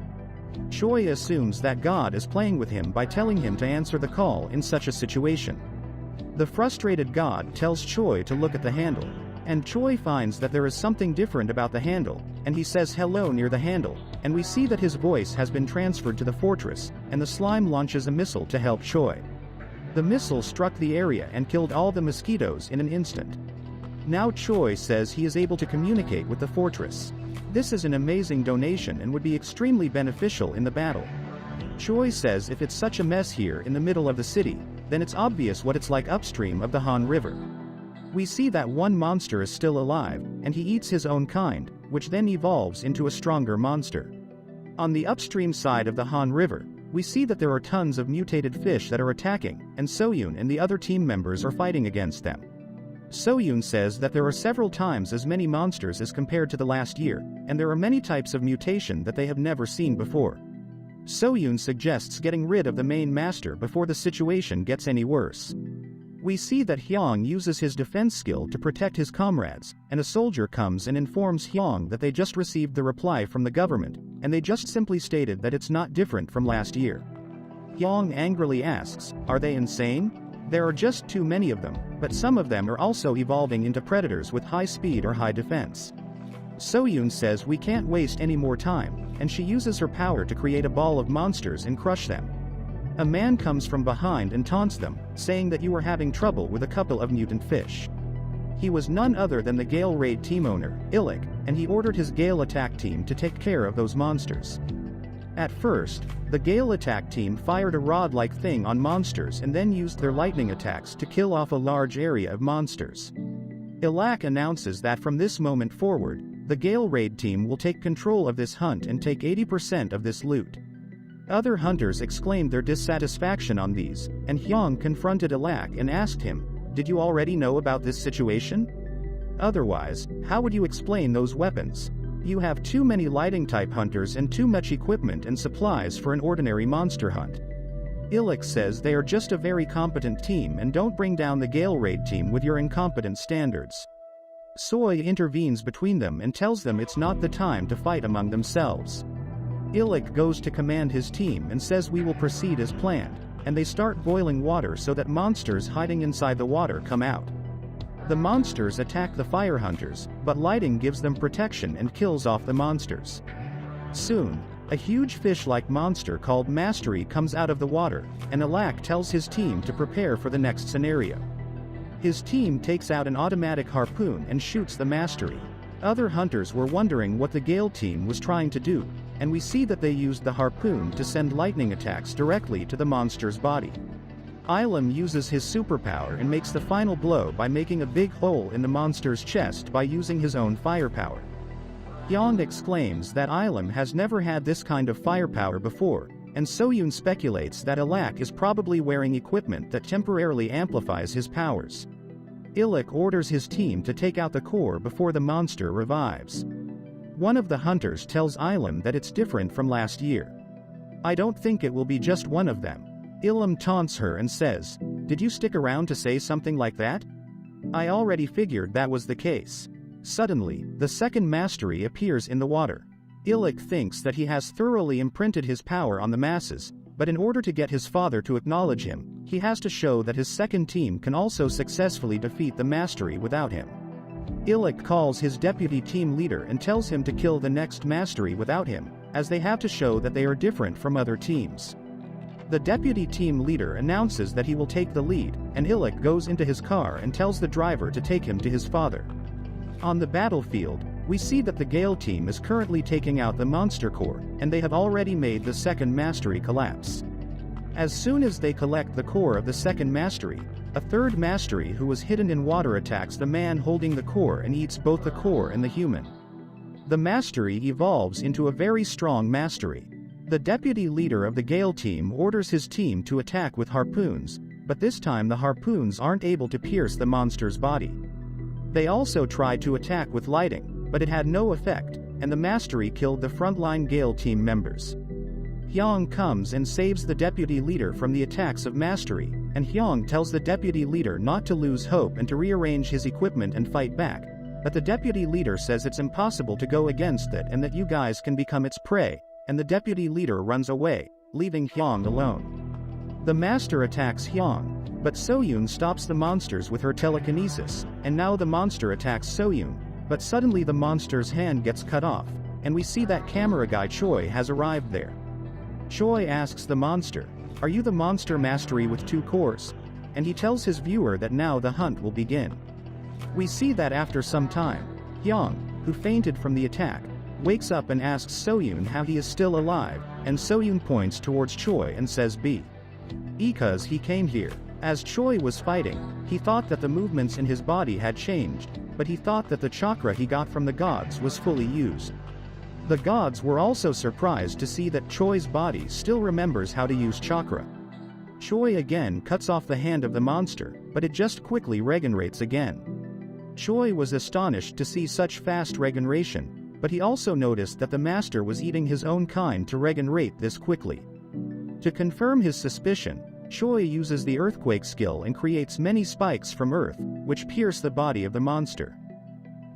Choi assumes that God is playing with him by telling him to answer the call in such a situation. The frustrated god tells Choi to look at the handle, and Choi finds that there is something different about the handle, and he says hello near the handle, and we see that his voice has been transferred to the fortress, and the slime launches a missile to help Choi. The missile struck the area and killed all the mosquitoes in an instant. Now Choi says he is able to communicate with the fortress. This is an amazing donation and would be extremely beneficial in the battle. Choi says if it's such a mess here in the middle of the city, then it's obvious what it's like upstream of the Han River. We see that one monster is still alive, and he eats his own kind, which then evolves into a stronger monster. On the upstream side of the Han River, we see that there are tons of mutated fish that are attacking, and Soyun and the other team members are fighting against them. Soyun says that there are several times as many monsters as compared to the last year, and there are many types of mutation that they have never seen before. Soyun suggests getting rid of the main master before the situation gets any worse. We see that Hyung uses his defense skill to protect his comrades, and a soldier comes and informs Hyung that they just received the reply from the government, and they just simply stated that it's not different from last year. Hyung angrily asks, "Are they insane? There are just too many of them, but some of them are also evolving into predators with high speed or high defense." Soyun says we can't waste any more time, and she uses her power to create a ball of monsters and crush them. A man comes from behind and taunts them, saying that you are having trouble with a couple of mutant fish. He was none other than the Gale Raid team owner, Illick, and he ordered his Gale attack team to take care of those monsters. At first, the Gale attack team fired a rod-like thing on monsters and then used their lightning attacks to kill off a large area of monsters. Illick announces that from this moment forward, the Gale Raid team will take control of this hunt and take 80% of this loot. Other hunters exclaimed their dissatisfaction on these, and Hyung confronted Ilak and asked him, "Did you already know about this situation? Otherwise, how would you explain those weapons? You have too many lighting-type hunters and too much equipment and supplies for an ordinary monster hunt." Ilak says they are just a very competent team and don't bring down the Gale Raid team with your incompetent standards. Soy intervenes between them and tells them it's not the time to fight among themselves. Ilak goes to command his team and says we will proceed as planned, and they start boiling water so that monsters hiding inside the water come out. The monsters attack the fire hunters, but lighting gives them protection and kills off the monsters. Soon, a huge fish-like monster called Mastery comes out of the water, and Ilak tells his team to prepare for the next scenario. His team takes out an automatic harpoon and shoots the Mastery. Other hunters were wondering what the Gale team was trying to do, and we see that they used the harpoon to send lightning attacks directly to the monster's body. Ilum uses his superpower and makes the final blow by making a big hole in the monster's chest by using his own firepower. Hyung exclaims that Ilum has never had this kind of firepower before, and Soyun speculates that Ilak is probably wearing equipment that temporarily amplifies his powers. Ilak orders his team to take out the core before the monster revives. One of the hunters tells Ilum that it's different from last year. "I don't think it will be just one of them." Ilum taunts her and says, "Did you stick around to say something like that? I already figured that was the case." Suddenly, the second Mastery appears in the water. Ilak thinks that he has thoroughly imprinted his power on the masses, but in order to get his father to acknowledge him, he has to show that his second team can also successfully defeat the Mastery without him. Ilak calls his deputy team leader and tells him to kill the next Mastery without him, as they have to show that they are different from other teams. The deputy team leader announces that he will take the lead, and Ilak goes into his car and tells the driver to take him to his father. On the battlefield, we see that the Gale team is currently taking out the monster core, and they have already made the second Mastery collapse. As soon as they collect the core of the second Mastery, a third Mastery who was hidden in water attacks the man holding the core and eats both the core and the human. The Mastery evolves into a very strong Mastery. The deputy leader of the Gale team orders his team to attack with harpoons, but this time the harpoons aren't able to pierce the monster's body. They also tried to attack with lighting, but it had no effect, and the Mastery killed the frontline Gale team members. Hyung comes and saves the deputy leader from the attacks of Mastery, and Hyung tells the deputy leader not to lose hope and to rearrange his equipment and fight back, but the deputy leader says it's impossible to go against it and that you guys can become its prey, and the deputy leader runs away, leaving Hyung alone. The Master attacks Hyung, but Soyun stops the monsters with her telekinesis, and now the monster attacks Soyun, but suddenly the monster's hand gets cut off, and we see that camera guy Choi has arrived there. Choi asks the monster, "Are you the monster Mastery with 2 cores?" And he tells his viewer that now the hunt will begin. We see that after some time, Hyung, who fainted from the attack, wakes up and asks Soyun how he is still alive, and Soyun points towards Choi and says because he came here. As Choi was fighting, he thought that the movements in his body had changed, but he thought that the chakra he got from the gods was fully used. The gods were also surprised to see that Choi's body still remembers how to use chakra. Choi again cuts off the hand of the monster, but it just quickly regenerates again. Choi was astonished to see such fast regeneration, but he also noticed that the master was eating his own kind to regenerate this quickly. To confirm his suspicion, Choi uses the earthquake skill and creates many spikes from earth, which pierce the body of the monster.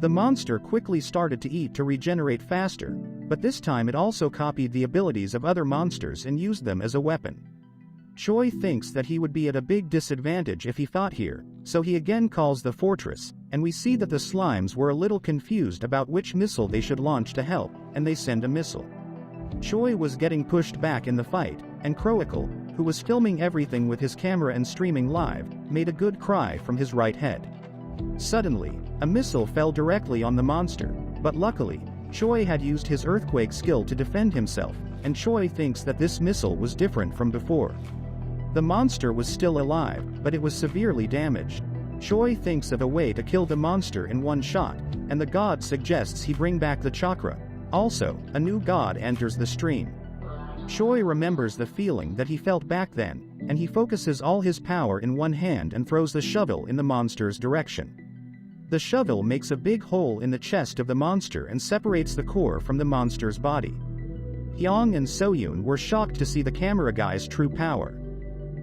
The monster quickly started to eat to regenerate faster, but this time it also copied the abilities of other monsters and used them as a weapon. Choi thinks that he would be at a big disadvantage if he fought here, so he again calls the fortress, and we see that the slimes were a little confused about which missile they should launch to help, and they send a missile. Choi was getting pushed back in the fight, and Croicle, who was filming everything with his camera and streaming live, made a good cry from his right head. Suddenly, a missile fell directly on the monster, but luckily, Choi had used his earthquake skill to defend himself, and Choi thinks that this missile was different from before. The monster was still alive, but it was severely damaged. Choi thinks of a way to kill the monster in one shot, and the god suggests he bring back the chakra. Also, a new god enters the stream. Choi remembers the feeling that he felt back then, and he focuses all his power in one hand and throws the shovel in the monster's direction. The shovel makes a big hole in the chest of the monster and separates the core from the monster's body. Hyung and Soyun were shocked to see the camera guy's true power.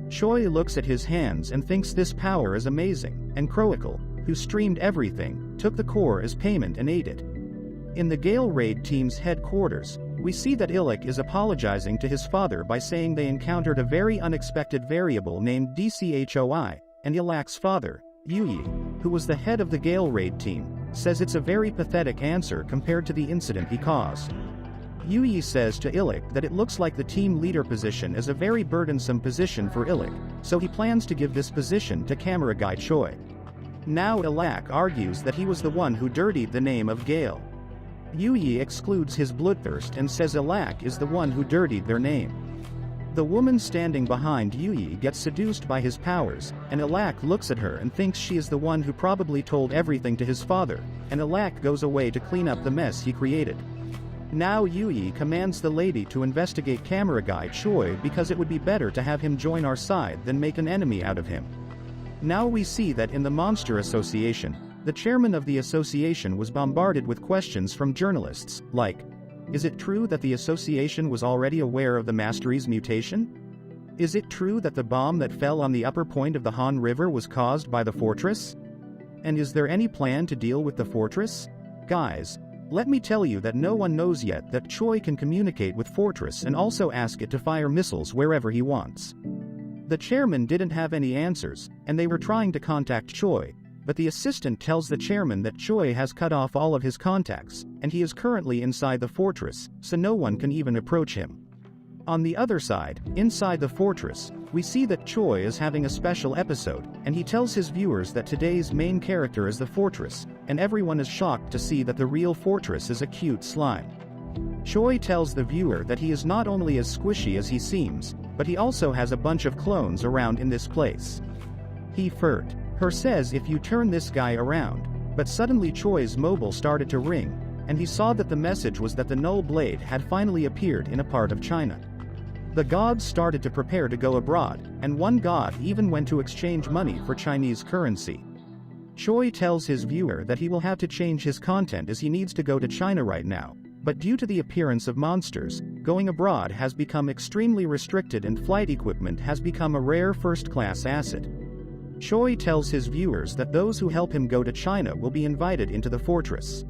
Choi looks at his hands and thinks this power is amazing, and Croicle, who streamed everything, took the core as payment and ate it. In the Gale Raid team's headquarters, we see that Illick is apologizing to his father by saying they encountered a very unexpected variable named DCHOI, and Illak's father, Yuyi, who was the head of the Gale Raid team, says it's a very pathetic answer compared to the incident he caused. Yuyi says to Illick that it looks like the team leader position is a very burdensome position for Illick, so he plans to give this position to camera guy Choi. Now Illak argues that he was the one who dirtied the name of Gale. Yuyi excludes his bloodthirst and says Illak is the one who dirtied their name. The woman standing behind Yuyi gets seduced by his powers, and Illak looks at her and thinks she is the one who probably told everything to his father, and Illak goes away to clean up the mess he created. Now Yuyi commands the lady to investigate camera guy Choi because it would be better to have him join our side than make an enemy out of him. Now we see that in the Monster Association, the chairman of the association was bombarded with questions from journalists, like, is it true that the association was already aware of the Mastery's mutation? Is it true that the bomb that fell on the upper point of the Han River was caused by the fortress? And is there any plan to deal with the fortress? Guys, let me tell you that no one knows yet that Choi can communicate with Fortress and also ask it to fire missiles wherever he wants. The chairman didn't have any answers, and they were trying to contact Choi, but the assistant tells the chairman that Choi has cut off all of his contacts, and he is currently inside the fortress, so no one can even approach him. On the other side, inside the fortress, we see that Choi is having a special episode, and he tells his viewers that today's main character is the fortress, and everyone is shocked to see that the real fortress is a cute slime. Choi tells the viewer that he is not only as squishy as he seems, but he also has a bunch of clones around in this place. He furt. Her says if you turn this guy around, but suddenly Choi's mobile started to ring, and he saw that the message was that the Null Blade had finally appeared in a part of China. The gods started to prepare to go abroad, and one god even went to exchange money for Chinese currency. Choi tells his viewer that he will have to change his content as he needs to go to China right now, but due to the appearance of monsters, going abroad has become extremely restricted and flight equipment has become a rare first-class asset. Choi tells his viewers that those who help him go to China will be invited into the fortress.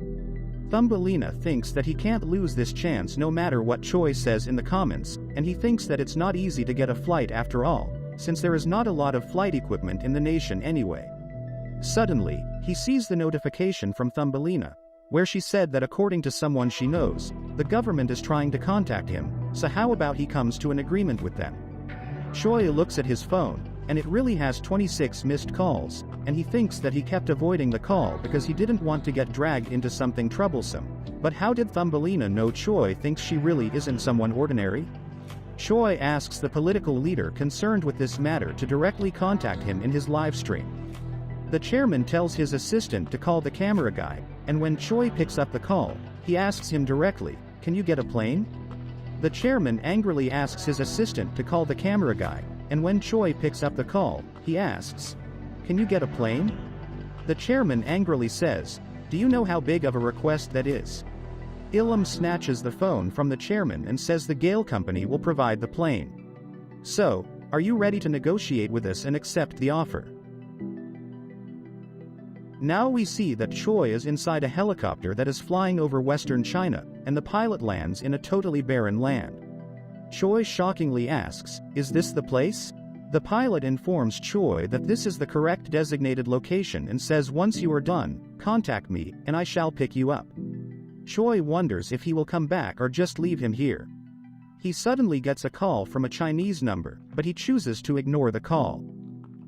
Thumbelina thinks that he can't lose this chance no matter what Choi says in the comments, and he thinks that it's not easy to get a flight after all, since there is not a lot of flight equipment in the nation anyway. Suddenly, he sees the notification from Thumbelina, where she said that according to someone she knows, the government is trying to contact him, so how about he comes to an agreement with them? Choi looks at his phone, and it really has 26 missed calls, and he thinks that he kept avoiding the call because he didn't want to get dragged into something troublesome. But how did Thumbelina know Choi thinks she really isn't someone ordinary? Choi asks the political leader concerned with this matter to directly contact him in his live stream. The chairman tells his assistant to call the camera guy, and when Choi picks up the call, he asks him directly, "Can you get a plane?" The chairman angrily asks his assistant to call the camera guy, and when Choi picks up the call, he asks, "Can you get a plane?" The chairman angrily says, "Do you know how big of a request that is?" Ilum snatches the phone from the chairman and says the Gale Company will provide the plane. "So, are you ready to negotiate with us and accept the offer?" Now we see that Choi is inside a helicopter that is flying over western China, and the pilot lands in a totally barren land. Choi shockingly asks, "Is this the place?" The pilot informs Choi that this is the correct designated location and says once you are done, contact me, and I shall pick you up. Choi wonders if he will come back or just leave him here. He suddenly gets a call from a Chinese number, but he chooses to ignore the call.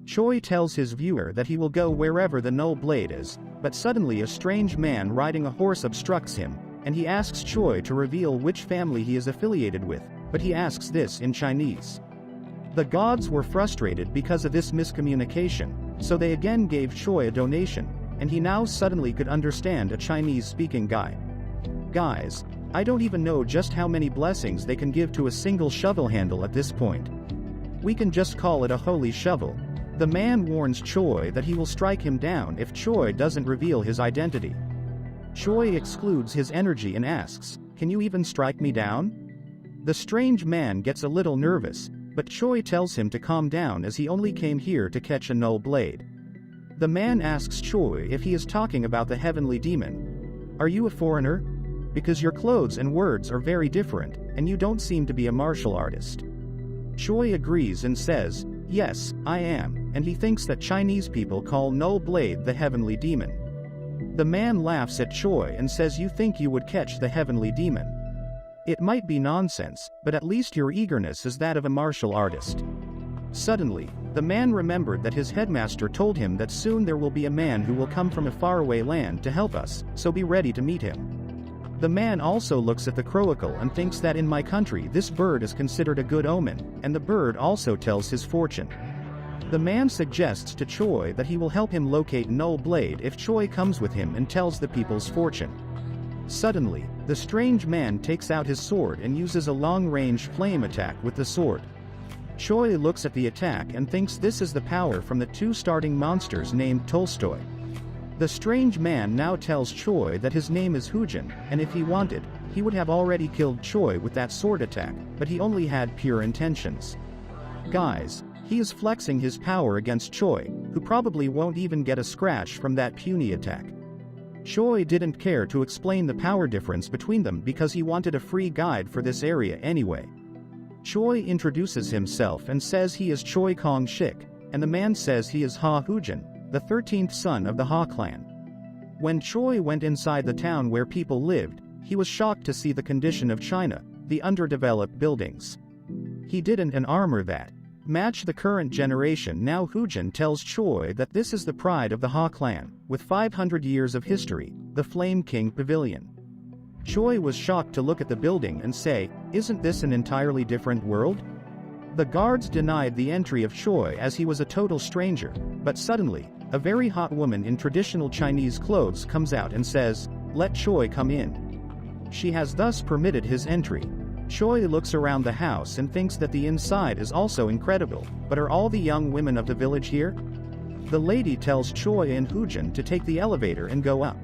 Choi tells his viewer that he will go wherever the Null Blade is, but suddenly a strange man riding a horse obstructs him, and he asks Choi to reveal which family he is affiliated with, but he asks this in Chinese. The gods were frustrated because of this miscommunication, so they again gave Choi a donation, and he now suddenly could understand a Chinese-speaking guy. Guys, I don't even know just how many blessings they can give to a single shovel handle at this point. We can just call it a holy shovel. The man warns Choi that he will strike him down if Choi doesn't reveal his identity. Choi excludes his energy and asks, "Can you even strike me down?" The strange man gets a little nervous, but Choi tells him to calm down as he only came here to catch a null blade. The man asks Choi if he is talking about the heavenly demon. "Are you a foreigner? Because your clothes and words are very different, and you don't seem to be a martial artist." Choi agrees and says, "Yes, I am," and he thinks that Chinese people call null blade the heavenly demon. The man laughs at Choi and says, "You think you would catch the heavenly demon? It might be nonsense, but at least your eagerness is that of a martial artist." Suddenly, the man remembered that his headmaster told him that soon there will be a man who will come from a faraway land to help us, so be ready to meet him. The man also looks at the crowacle and thinks that in my country this bird is considered a good omen, and the bird also tells his fortune. The man suggests to Choi that he will help him locate Null Blade if Choi comes with him and tells the people's fortune. Suddenly, the strange man takes out his sword and uses a long-range flame attack with the sword. Choi looks at the attack and thinks this is the power from the two starting monsters named Tolstoy. The strange man now tells Choi that his name is Hoojin, and if he wanted, he would have already killed Choi with that sword attack, but he only had pure intentions. Guys, he is flexing his power against Choi, who probably won't even get a scratch from that puny attack. Choi didn't care to explain the power difference between them because he wanted a free guide for this area anyway. Choi introduces himself and says he is Choi Kong Shik, and the man says he is Ha Hoojin, the 13th son of the Ha clan. When Choi went inside the town where people lived, he was shocked to see the condition of China, the underdeveloped buildings. He didn't an armor that match the current generation. Now Hoojin tells Choi that this is the pride of the Ha clan, with 500 years of history, the Flame King Pavilion. Choi was shocked to look at the building and say, "Isn't this an entirely different world?" The guards denied the entry of Choi as he was a total stranger, but suddenly, a very hot woman in traditional Chinese clothes comes out and says, "Let Choi come in." She has thus permitted his entry. Choi looks around the house and thinks that the inside is also incredible, but are all the young women of the village here? The lady tells Choi and Hoojin to take the elevator and go up.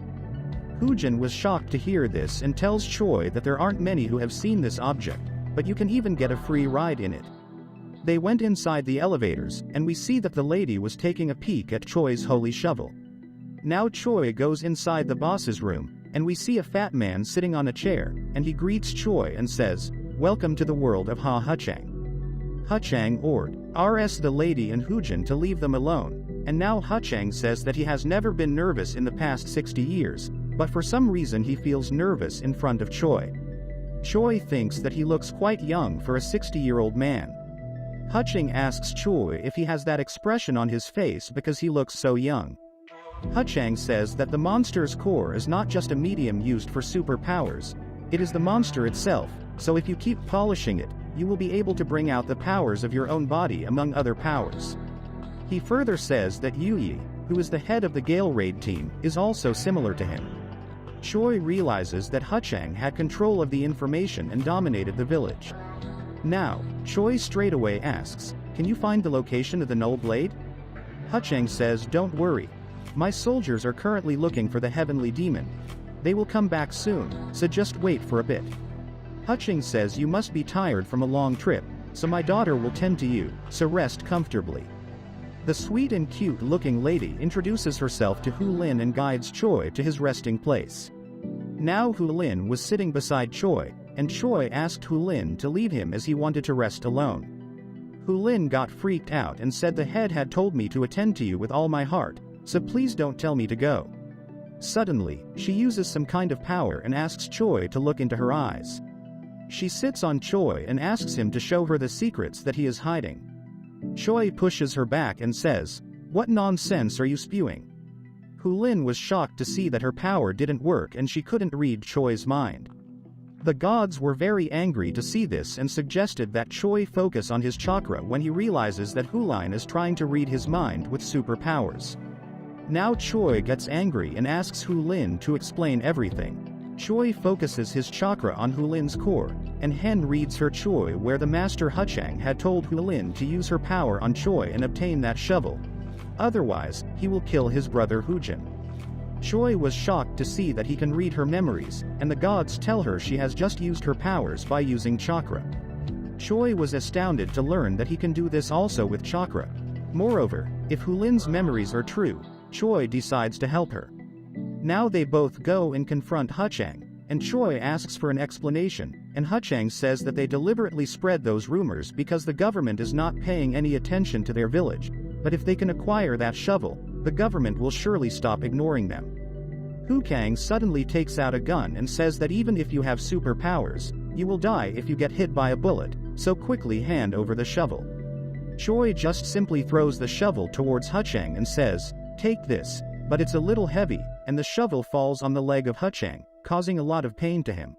Hoojin was shocked to hear this and tells Choi that there aren't many who have seen this object, but you can even get a free ride in it. They went inside the elevators, and we see that the lady was taking a peek at Choi's holy shovel. Now Choi goes inside the boss's room, and we see a fat man sitting on a chair, and he greets Choi and says, "Welcome to the world of Ha Huchang." Huchang orders the lady and Hoojin to leave them alone, and now Huchang says that he has never been nervous in the past 60 years, but for some reason he feels nervous in front of Choi. Choi thinks that he looks quite young for a 60-year-old man. Huchang asks Choi if he has that expression on his face because he looks so young. Huchang says that the monster's core is not just a medium used for superpowers, it is the monster itself, so if you keep polishing it, you will be able to bring out the powers of your own body among other powers. He further says that Yuyi, who is the head of the Gale Raid team, is also similar to him. Choi realizes that Huchang had control of the information and dominated the village. Now, Choi straightaway asks, "Can you find the location of the Null Blade?" Huchang says, "Don't worry. My soldiers are currently looking for the heavenly demon. They will come back soon, so just wait for a bit." Huchang says, "You must be tired from a long trip, so my daughter will tend to you, so rest comfortably." The sweet and cute-looking lady introduces herself to Hu Lin and guides Choi to his resting place. Now Hu Lin was sitting beside Choi, and Choi asked Hu Lin to leave him as he wanted to rest alone. Hu Lin got freaked out and said, "The head had told me to attend to you with all my heart, so please don't tell me to go." Suddenly, she uses some kind of power and asks Choi to look into her eyes. She sits on Choi and asks him to show her the secrets that he is hiding. Choi pushes her back and says, "What nonsense are you spewing?" Hu Lin was shocked to see that her power didn't work and she couldn't read Choi's mind. The gods were very angry to see this and suggested that Choi focus on his chakra when he realizes that Hu Lin is trying to read his mind with superpowers. Now Choi gets angry and asks Hu Lin to explain everything. Choi focuses his chakra on Hulin's core, and Hen reads her Choi where the master Huchang had told Hulin to use her power on Choi and obtain that shovel. Otherwise, he will kill his brother Hujin. Choi was shocked to see that he can read her memories, and the gods tell her she has just used her powers by using chakra. Choi was astounded to learn that he can do this also with chakra. Moreover, if Hulin's memories are true, Choi decides to help her. Now they both go and confront Huchang, and Choi asks for an explanation, and Huchang says that they deliberately spread those rumors because the government is not paying any attention to their village, but if they can acquire that shovel, the government will surely stop ignoring them. Hukang suddenly takes out a gun and says that even if you have superpowers, you will die if you get hit by a bullet, so quickly hand over the shovel. Choi just simply throws the shovel towards Huchang and says, "Take this," but it's a little heavy, and the shovel falls on the leg of Huchang, causing a lot of pain to him.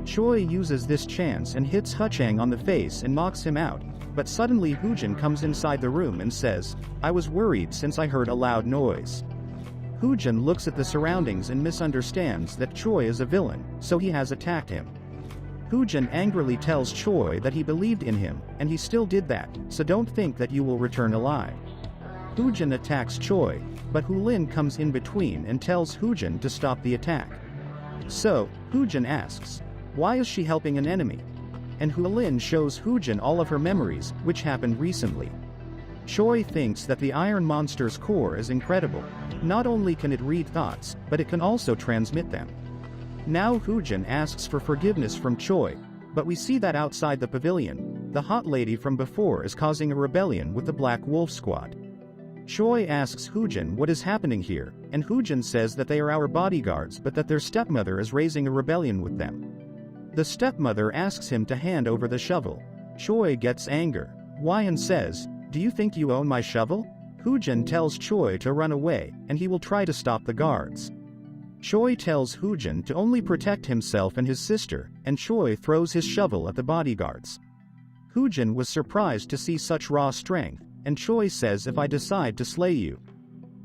Choi uses this chance and hits Huchang on the face and knocks him out, but suddenly Hujin comes inside the room and says, "I was worried since I heard a loud noise." Hujin looks at the surroundings and misunderstands that Choi is a villain, so he has attacked him. Hujin angrily tells Choi that he believed in him, and he still did that, so don't think that you will return alive. Hujin attacks Choi, but Hulin comes in between and tells Hujin to stop the attack. So, Hujin asks, why is she helping an enemy? And Hulin shows Hujin all of her memories, which happened recently. Choi thinks that the iron monster's core is incredible. Not only can it read thoughts, but it can also transmit them. Now Hujin asks for forgiveness from Choi, but we see that outside the pavilion, the hot lady from before is causing a rebellion with the Black Wolf Squad. Choi asks Hujin what is happening here, and Hujin says that they are our bodyguards but that their stepmother is raising a rebellion with them. The stepmother asks him to hand over the shovel. Choi gets anger. Hwan says, "Do you think you own my shovel?" Hujin tells Choi to run away, and he will try to stop the guards. Choi tells Hujin to only protect himself and his sister, and Choi throws his shovel at the bodyguards. Hujin was surprised to see such raw strength, and Choi says, "If I decide to slay you."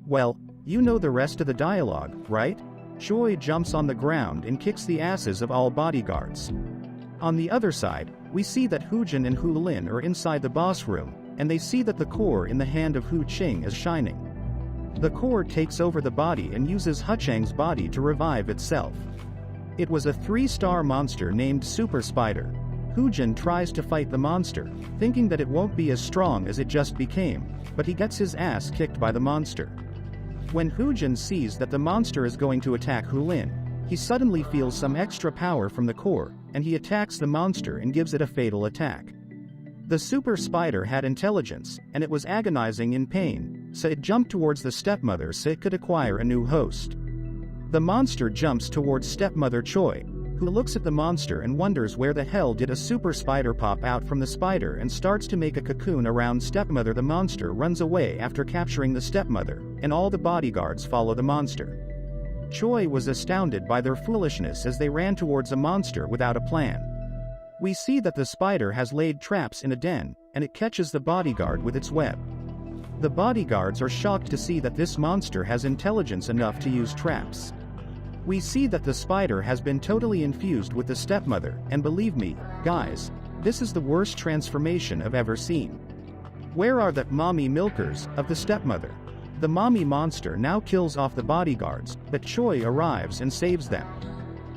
Well, you know the rest of the dialogue, right? Choi jumps on the ground and kicks the asses of all bodyguards. On the other side, we see that Hujin and Hulin are inside the boss room, and they see that the core in the hand of Hu Qing is shining. The core takes over the body and uses Huchang's body to revive itself. It was a 3-star monster named Super Spider. Hujin tries to fight the monster, thinking that it won't be as strong as it just became, but he gets his ass kicked by the monster. When Hujin sees that the monster is going to attack Hulin, he suddenly feels some extra power from the core, and he attacks the monster and gives it a fatal attack. The super spider had intelligence, and it was agonizing in pain, so it jumped towards the stepmother so it could acquire a new host. The monster jumps towards stepmother Choi, who looks at the monster and wonders where the hell did a super spider pop out from the spider and starts to make a cocoon around stepmother. The monster runs away after capturing the stepmother, and all the bodyguards follow the monster. Choi was astounded by their foolishness as they ran towards a monster without a plan. We see that the spider has laid traps in a den, and it catches the bodyguard with its web. The bodyguards are shocked to see that this monster has intelligence enough to use traps. We see that the spider has been totally infused with the stepmother, and believe me, guys, this is the worst transformation I've ever seen. Where are the mommy milkers of the stepmother? The mommy monster now kills off the bodyguards, but Choi arrives and saves them.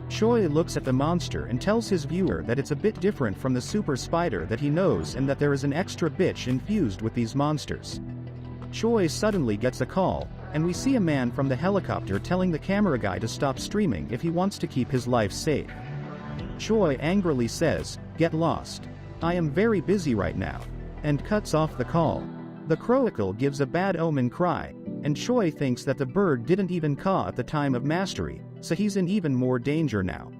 Choi looks at the monster and tells his viewer that it's a bit different from the super spider that he knows and that there is an extra bitch infused with these monsters. Choi suddenly gets a call, and we see a man from the helicopter telling the camera guy to stop streaming if he wants to keep his life safe. Choi angrily says, "Get lost. I am very busy right now," and cuts off the call. The croacle gives a bad omen cry, and Choi thinks that the bird didn't even caw at the time of mastery, so he's in even more danger now.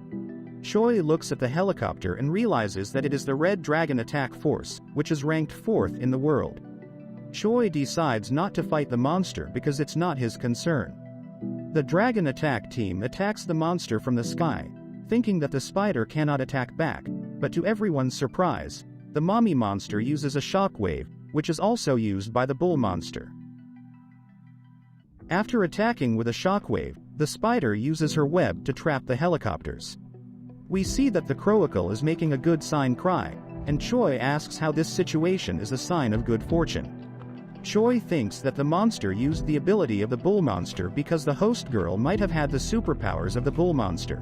Choi looks at the helicopter and realizes that it is the Red Dragon Attack Force, which is ranked 4th in the world. Choi decides not to fight the monster because it's not his concern. The Dragon Attack team attacks the monster from the sky, thinking that the spider cannot attack back, but to everyone's surprise, the mommy monster uses a shockwave, which is also used by the bull monster. After attacking with a shockwave, The spider uses her web to trap the helicopters. We see that the croacle is making a good sign cry, and Choi asks how this situation is a sign of good fortune. Choi thinks that the monster used the ability of the bull monster because the host girl might have had the superpowers of the bull monster.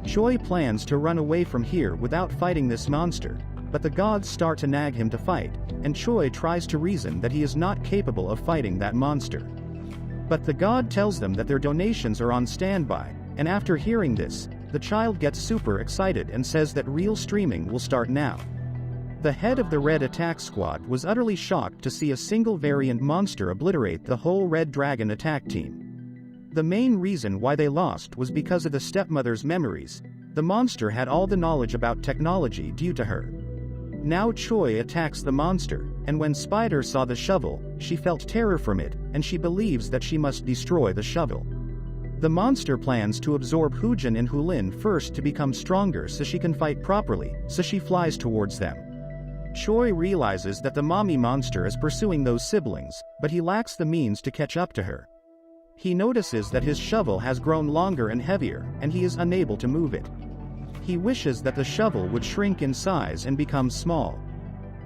Choi plans to run away from here without fighting this monster, but the gods start to nag him to fight, and Choi tries to reason that he is not capable of fighting that monster. But the god tells them that their donations are on standby, and after hearing this, the child gets super excited and says that real streaming will start now. The head of the Red Attack Squad was utterly shocked to see a single variant monster obliterate the whole Red Dragon attack team. The main reason why they lost was because of the stepmother's memories. The monster had all the knowledge about technology due to her. Now Choi attacks the monster, and when Spider saw the shovel, she felt terror from it, and she believes that she must destroy the shovel. The monster plans to absorb Hoojin and Hulin first to become stronger so she can fight properly, so she flies towards them. Choi realizes that the mommy monster is pursuing those siblings, but he lacks the means to catch up to her. He notices that his shovel has grown longer and heavier, and he is unable to move it. He wishes that the shovel would shrink in size and become small.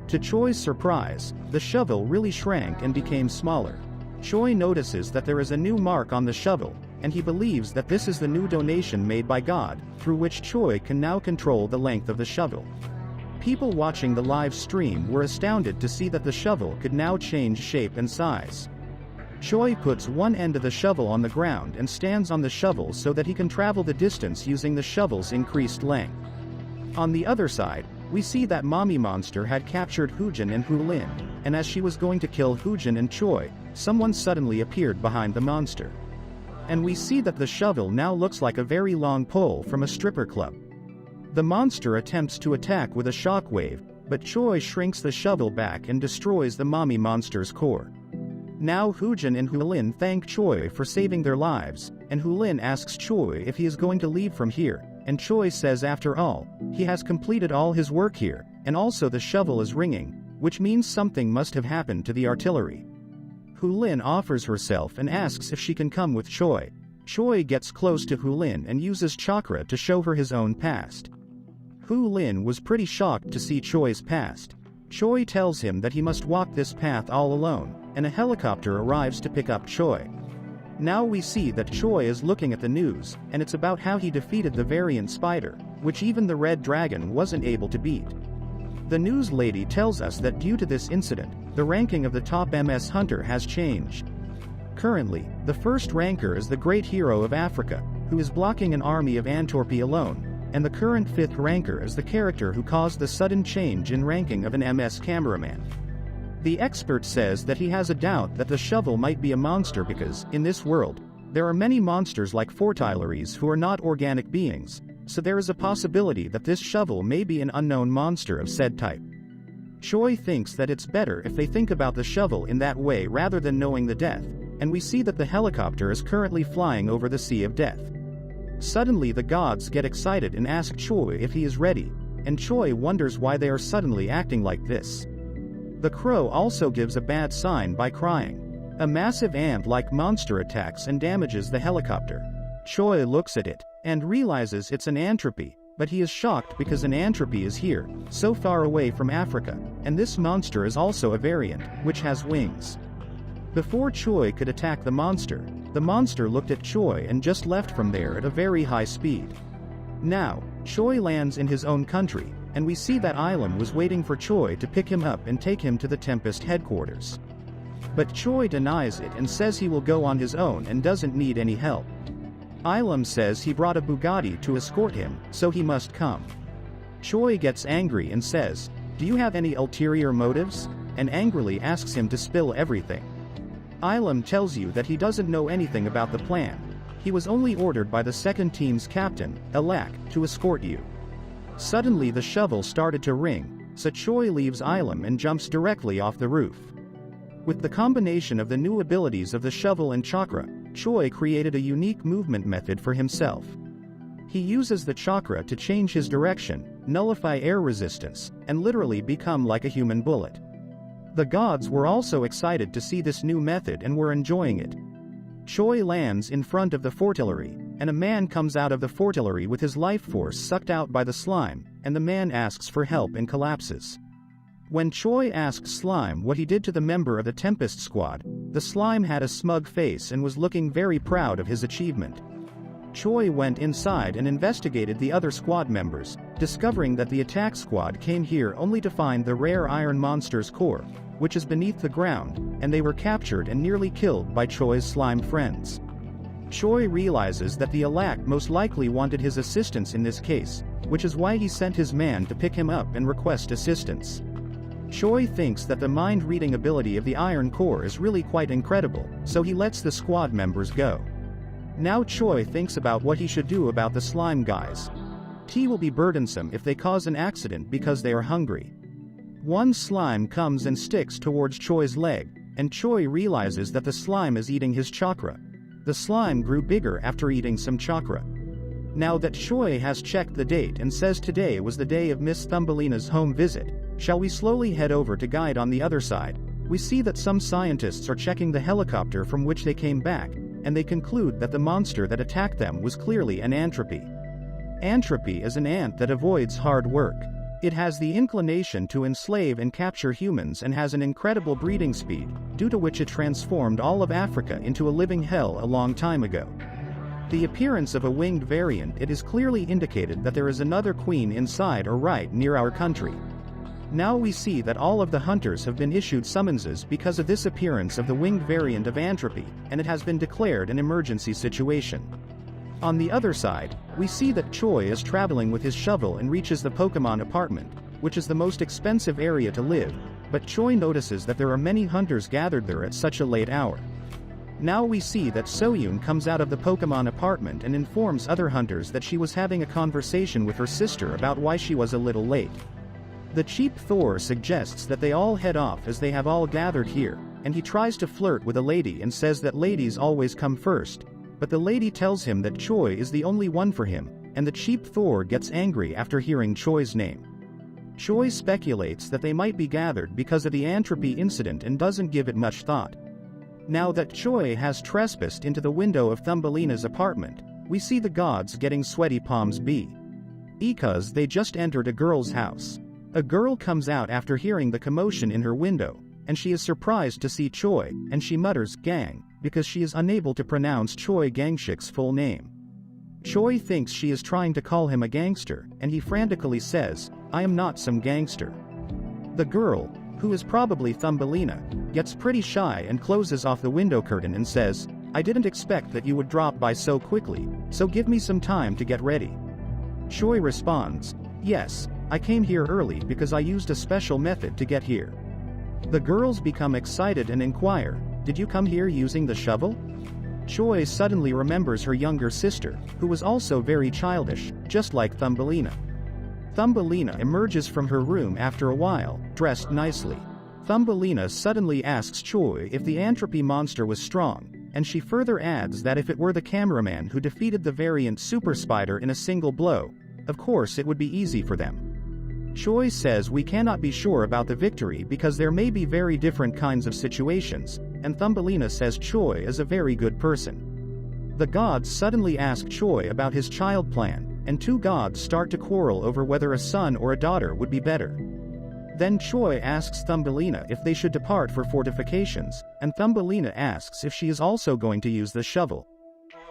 To Choi's surprise, the shovel really shrank and became smaller. Choi notices that there is a new mark on the shovel, and he believes that this is the new donation made by God, through which Choi can now control the length of the shovel. People watching the live stream were astounded to see that the shovel could now change shape and size. Choi puts one end of the shovel on the ground and stands on the shovel so that he can travel the distance using the shovel's increased length. On the other side, we see that mommy monster had captured Hoojin and Hulin, and as she was going to kill Hoojin and Choi, someone suddenly appeared behind the monster. And we see that the shovel now looks like a very long pole from a stripper club. The monster attempts to attack with a shockwave, but Choi shrinks the shovel back and destroys the mommy monster's core. Now Hoojin and Hulin thank Choi for saving their lives, and Hulin asks Choi if he is going to leave from here, and Choi says after all, he has completed all his work here, and also the shovel is ringing, which means something must have happened to the artillery. Hulin offers herself and asks if she can come with Choi. Choi gets close to Hulin and uses chakra to show her his own past. Hulin was pretty shocked to see Choi's past. Choi tells him that he must walk this path all alone, and a helicopter arrives to pick up Choi. Now we see that Choi is looking at the news, and it's about how he defeated the variant spider, which even the Red Dragon wasn't able to beat. The news lady tells us that due to this incident, the ranking of the top MS hunter has changed. Currently, the first ranker is the great hero of Africa, who is blocking an army of Antwerpy alone, and the current 5th ranker is the character who caused the sudden change in ranking of an MS cameraman. The expert says that he has a doubt that the shovel might be a monster because, in this world, there are many monsters like Fortilaries who are not organic beings, so there is a possibility that this shovel may be an unknown monster of said type. Choi thinks that it's better if they think about the shovel in that way rather than knowing the death, and we see that the helicopter is currently flying over the Sea of Death. Suddenly the gods get excited and ask Choi if he is ready, and Choi wonders why they are suddenly acting like this. The crow also gives a bad sign by crying. A massive ant-like monster attacks and damages the helicopter. Choi looks at it, and realizes it's an antropy, but he is shocked because an antropy is here, so far away from Africa, and this monster is also a variant, which has wings. Before Choi could attack the monster looked at Choi and just left from there at a very high speed. Now, Choi lands in his own country, and we see that Ilum was waiting for Choi to pick him up and take him to the Tempest headquarters. But Choi denies it and says he will go on his own and doesn't need any help. Ilum says he brought a Bugatti to escort him, so he must come. Choi gets angry and says, "Do you have any ulterior motives?" and angrily asks him to spill everything. Ilum tells you that he doesn't know anything about the plan. He was only ordered by the second team's captain, Alak, to escort you. Suddenly the shovel started to ring, so Choi leaves Ilum and jumps directly off the roof. With the combination of the new abilities of the shovel and chakra, Choi created a unique movement method for himself. He uses the chakra to change his direction, nullify air resistance, and literally become like a human bullet. The gods were also excited to see this new method and were enjoying it. Choi lands in front of the fortillery, and a man comes out of the fortillery with his life force sucked out by the slime, and the man asks for help and collapses. When Choi asks Slime what he did to the member of the Tempest Squad, the slime had a smug face and was looking very proud of his achievement. Choi went inside and investigated the other squad members, discovering that the attack squad came here only to find the rare iron monster's core, which is beneath the ground, and they were captured and nearly killed by Choi's slime friends. Choi realizes that the Alak most likely wanted his assistance in this case, which is why he sent his man to pick him up and request assistance. Choi thinks that the mind-reading ability of the Iron Core is really quite incredible, so he lets the squad members go. Now Choi thinks about what he should do about the slime guys. Tea will be burdensome if they cause an accident because they are hungry. One slime comes and sticks towards Choi's leg, and Choi realizes that the slime is eating his chakra. The slime grew bigger after eating some chakra. Now that Choi has checked the date and says today was the day of Miss Thumbelina's home visit, shall we slowly head over to guide on the other side? We see that some scientists are checking the helicopter from which they came back, and they conclude that the monster that attacked them was clearly an antropy. Antropy is an ant that avoids hard work. It has the inclination to enslave and capture humans and has an incredible breeding speed, due to which it transformed all of Africa into a living hell a long time ago. The appearance of a winged variant, it is clearly indicated that there is another queen inside or right near our country. Now we see that all of the hunters have been issued summonses because of this appearance of the winged variant of Antropy, and it has been declared an emergency situation. On the other side, we see that Choi is traveling with his shovel and reaches the Pokemon apartment, which is the most expensive area to live, but Choi notices that there are many hunters gathered there at such a late hour. Now we see that Soyun comes out of the Pokemon apartment and informs other hunters that she was having a conversation with her sister about why she was a little late. The cheap Thor suggests that they all head off as they have all gathered here, and he tries to flirt with a lady and says that ladies always come first, but the lady tells him that Choi is the only one for him, and the cheap Thor gets angry after hearing Choi's name. Choi speculates that they might be gathered because of the Antropy incident and doesn't give it much thought. Now that Choi has trespassed into the window of Thumbelina's apartment, we see the gods getting sweaty palms because they just entered a girl's house. A girl comes out after hearing the commotion in her window, and she is surprised to see Choi, and she mutters, "gang," because she is unable to pronounce Choi Gangshik's full name. Choi thinks she is trying to call him a gangster, and he frantically says, "I am not some gangster." The girl, who is probably Thumbelina, gets pretty shy and closes off the window curtain and says, "I didn't expect that you would drop by so quickly, so give me some time to get ready." Choi responds, "Yes, I came here early because I used a special method to get here." The girls become excited and inquire, "Did you come here using the shovel?" Choi suddenly remembers her younger sister, who was also very childish, just like Thumbelina. Thumbelina emerges from her room after a while, dressed nicely. Thumbelina suddenly asks Choi if the Antropy monster was strong, and she further adds that if it were the cameraman who defeated the variant Super Spider in a single blow, of course it would be easy for them. Choi says we cannot be sure about the victory because there may be very different kinds of situations, and Thumbelina says Choi is a very good person. The gods suddenly ask Choi about his child plan, and two gods start to quarrel over whether a son or a daughter would be better. Then Choi asks Thumbelina if they should depart for fortifications, and Thumbelina asks if she is also going to use the shovel.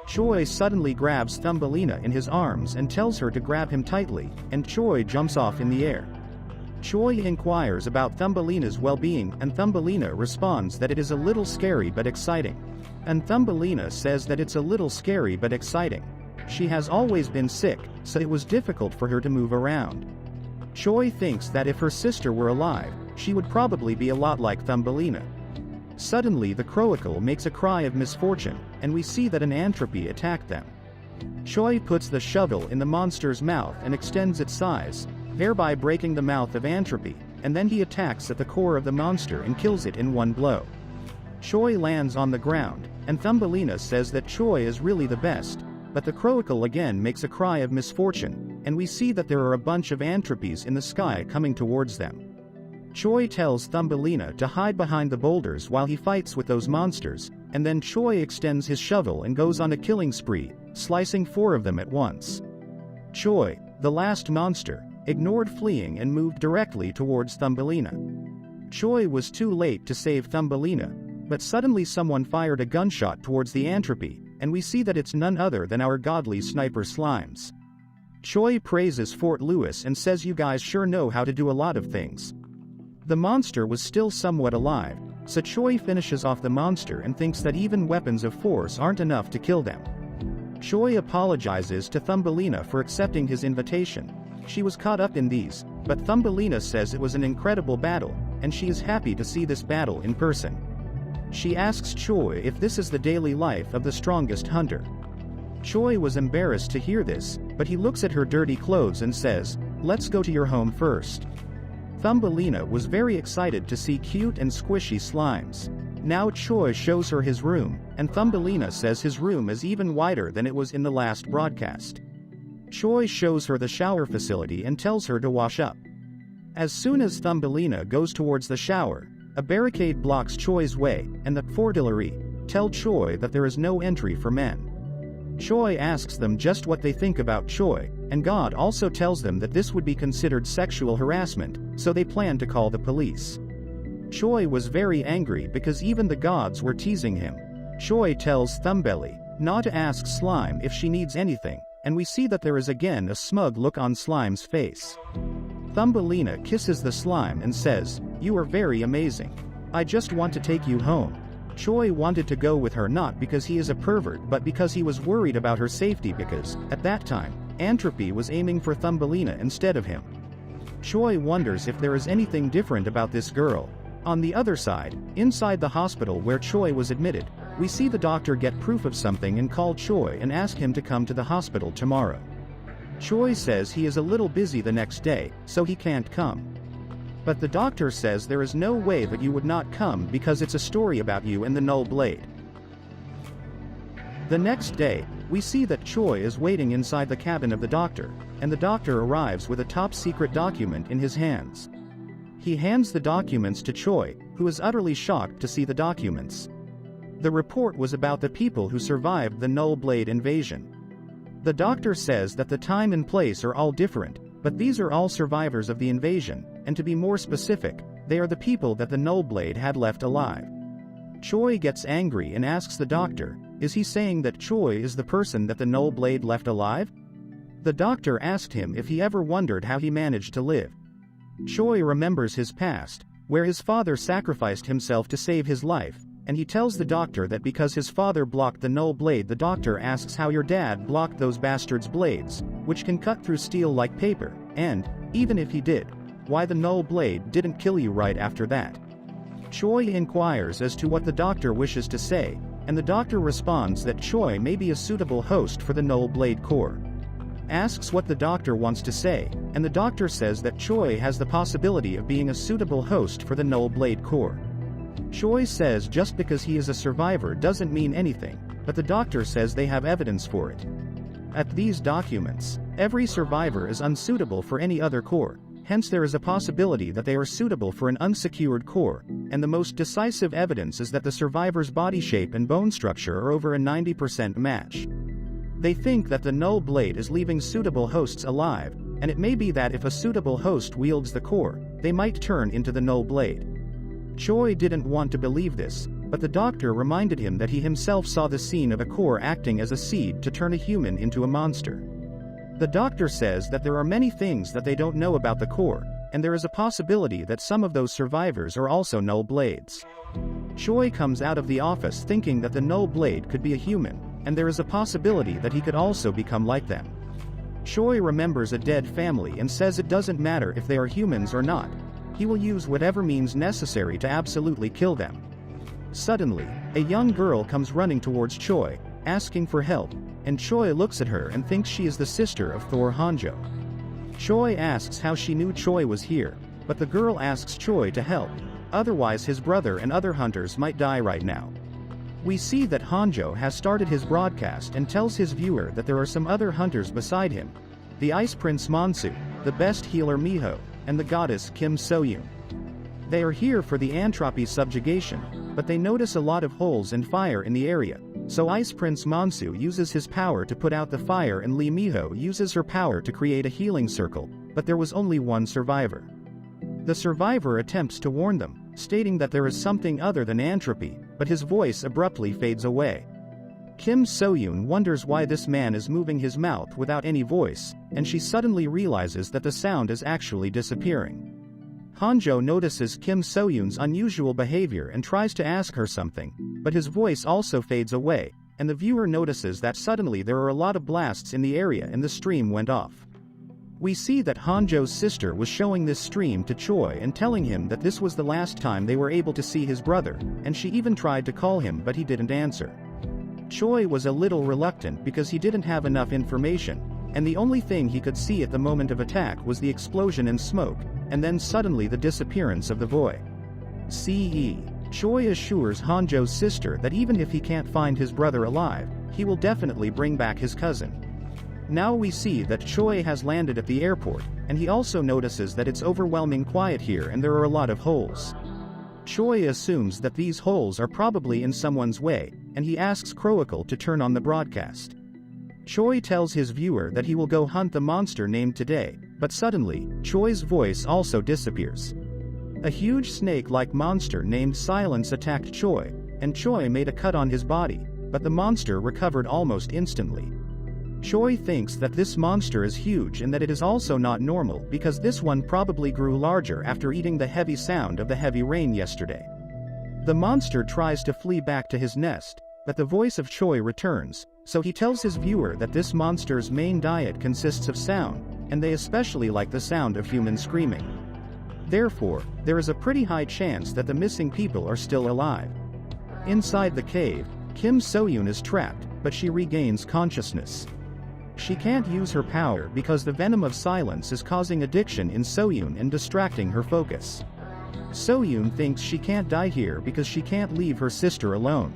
Choi suddenly grabs Thumbelina in his arms and tells her to grab him tightly, and Choi jumps off in the air. Choi inquires about Thumbelina's well-being, and Thumbelina responds that it is a little scary but exciting. And Thumbelina says that it's a little scary but exciting. She has always been sick, so it was difficult for her to move around. Choi thinks that if her sister were alive, she would probably be a lot like Thumbelina. Suddenly the Croacle makes a cry of misfortune, and we see that an Antropy attacked them. Choi puts the shovel in the monster's mouth and extends its size, thereby breaking the mouth of Antropy, and then he attacks at the core of the monster and kills it in one blow. Choi lands on the ground, and Thumbelina says that Choi is really the best, but the Croacle again makes a cry of misfortune, and we see that there are a bunch of Antropies in the sky coming towards them. Choi tells Thumbelina to hide behind the boulders while he fights with those monsters, and then Choi extends his shovel and goes on a killing spree, slicing 4 of them at once. Choi, the last monster, ignored fleeing and moved directly towards Thumbelina. Choi was too late to save Thumbelina, but suddenly someone fired a gunshot towards the entropy, and we see that it's none other than our godly sniper Slimes. Choi praises Fort Lewis and says, "You guys sure know how to do a lot of things." The monster was still somewhat alive, so Choi finishes off the monster and thinks that even weapons of force aren't enough to kill them. Choi apologizes to Thumbelina for accepting his invitation. She was caught up in these, but Thumbelina says it was an incredible battle, and she is happy to see this battle in person. She asks Choi if this is the daily life of the strongest hunter. Choi was embarrassed to hear this, but he looks at her dirty clothes and says, "Let's go to your home first." Thumbelina was very excited to see cute and squishy slimes. Now Choi shows her his room, and Thumbelina says his room is even wider than it was in the last broadcast. Choi shows her the shower facility and tells her to wash up. As soon as Thumbelina goes towards the shower, a barricade blocks Choi's way, and the Fortillery tell Choi that there is no entry for men. Choi asks them just what they think about Choi, and God also tells them that this would be considered sexual harassment, so they plan to call the police. Choi was very angry because even the gods were teasing him. Choi tells Thumbelly not to ask Slime if she needs anything, and we see that there is again a smug look on Slime's face. Thumbelina kisses the slime and says, "You are very amazing. I just want to take you home." Choi wanted to go with her not because he is a pervert but because he was worried about her safety because, at that time, Entropy was aiming for Thumbelina instead of him. Choi wonders if there is anything different about this girl. On the other side, inside the hospital where Choi was admitted, we see the doctor get proof of something and call Choi and ask him to come to the hospital tomorrow. Choi says he is a little busy the next day, so he can't come. But the doctor says there is no way that you would not come because it's a story about you and the Null Blade. The next day, we see that Choi is waiting inside the cabin of the doctor, and the doctor arrives with a top-secret document in his hands. He hands the documents to Choi, who is utterly shocked to see the documents. The report was about the people who survived the Null Blade invasion. The doctor says that the time and place are all different, but these are all survivors of the invasion, and to be more specific, they are the people that the Null Blade had left alive. Choi gets angry and asks the doctor, is he saying that Choi is the person that the Null Blade left alive? The doctor asked him if he ever wondered how he managed to live. Choi remembers his past, where his father sacrificed himself to save his life, and he tells the doctor that because his father blocked the Null Blade, the doctor asks how your dad blocked those bastards' blades, which can cut through steel like paper, and, even if he did, why the Null Blade didn't kill you right after that. Choi inquires as to what the doctor wishes to say, and the doctor responds that Choi may be a suitable host for the Null Blade Corps. Asks what the doctor wants to say, and the doctor says that Choi has the possibility of being a suitable host for the Null Blade Corps. Choi says just because he is a survivor doesn't mean anything, but the doctor says they have evidence for it. At these documents, every survivor is unsuitable for any other corps, hence there is a possibility that they are suitable for an unsecured corps, and the most decisive evidence is that the survivor's body shape and bone structure are over a 90% match. They think that the Null Blade is leaving suitable hosts alive, and it may be that if a suitable host wields the core, they might turn into the Null Blade. Choi didn't want to believe this, but the doctor reminded him that he himself saw the scene of a core acting as a seed to turn a human into a monster. The doctor says that there are many things that they don't know about the core, and there is a possibility that some of those survivors are also Null Blades. Choi comes out of the office thinking that the Null Blade could be a human, and there is a possibility that he could also become like them. Choi remembers a dead family and says it doesn't matter if they are humans or not. He will use whatever means necessary to absolutely kill them. Suddenly, a young girl comes running towards Choi, asking for help, and Choi looks at her and thinks she is the sister of Thor Hanjo. Choi asks how she knew Choi was here, but the girl asks Choi to help, otherwise his brother and other hunters might die right now. We see that Hanjo has started his broadcast and tells his viewer that there are some other hunters beside him, the Ice Prince Monsu, the best healer Miho, and the goddess Kim Soyoon. They are here for the entropy subjugation, but they notice a lot of holes and fire in the area, so Ice Prince Monsu uses his power to put out the fire and Lee Miho uses her power to create a healing circle, but there was only one survivor. The survivor attempts to warn them, stating that there is something other than entropy, but his voice abruptly fades away. Kim So-yoon wonders why this man is moving his mouth without any voice, and she suddenly realizes that the sound is actually disappearing. Hanjo notices Kim So-yoon's unusual behavior and tries to ask her something, but his voice also fades away, and the viewer notices that suddenly there are a lot of blasts in the area and the stream went off. We see that Hanjo's sister was showing this stream to Choi and telling him that this was the last time they were able to see his brother, and she even tried to call him but he didn't answer. Choi was a little reluctant because he didn't have enough information, and the only thing he could see at the moment of attack was the explosion and smoke, and then suddenly the disappearance of the boy. Choi assures Hanjo's sister that even if he can't find his brother alive, he will definitely bring back his cousin. Now we see that Choi has landed at the airport, and he also notices that it's overwhelming quiet here and there are a lot of holes. Choi assumes that these holes are probably in someone's way, and he asks Croacle to turn on the broadcast. Choi tells his viewer that he will go hunt the monster named today, but suddenly, Choi's voice also disappears. A huge snake-like monster named Silence attacked Choi, and Choi made a cut on his body, but the monster recovered almost instantly. Choi thinks that this monster is huge and that it is also not normal because this one probably grew larger after eating the heavy sound of the heavy rain yesterday. The monster tries to flee back to his nest, but the voice of Choi returns, so he tells his viewer that this monster's main diet consists of sound, and they especially like the sound of human screaming. Therefore, there is a pretty high chance that the missing people are still alive. Inside the cave, Kim So-yoon is trapped, but she regains consciousness. She can't use her power because the venom of silence is causing addiction in So-yoon and distracting her focus. So-yoon thinks she can't die here because she can't leave her sister alone.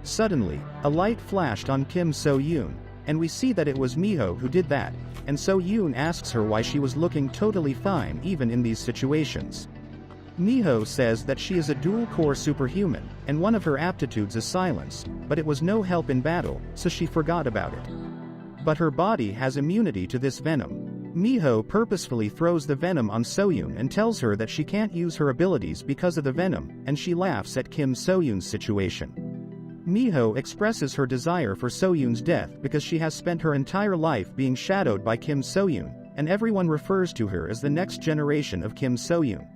Suddenly, a light flashed on Kim So-yoon, and we see that it was Miho who did that, and So-yoon asks her why she was looking totally fine even in these situations. Miho says that she is a dual-core superhuman, and one of her aptitudes is silence, but it was no help in battle, so she forgot about it. But her body has immunity to this venom. Miho purposefully throws the venom on So-yoon and tells her that she can't use her abilities because of the venom, and she laughs at Kim So-yoon's situation. Miho expresses her desire for So-yoon's death because she has spent her entire life being shadowed by Kim So-yoon, and everyone refers to her as the next generation of Kim So-yoon.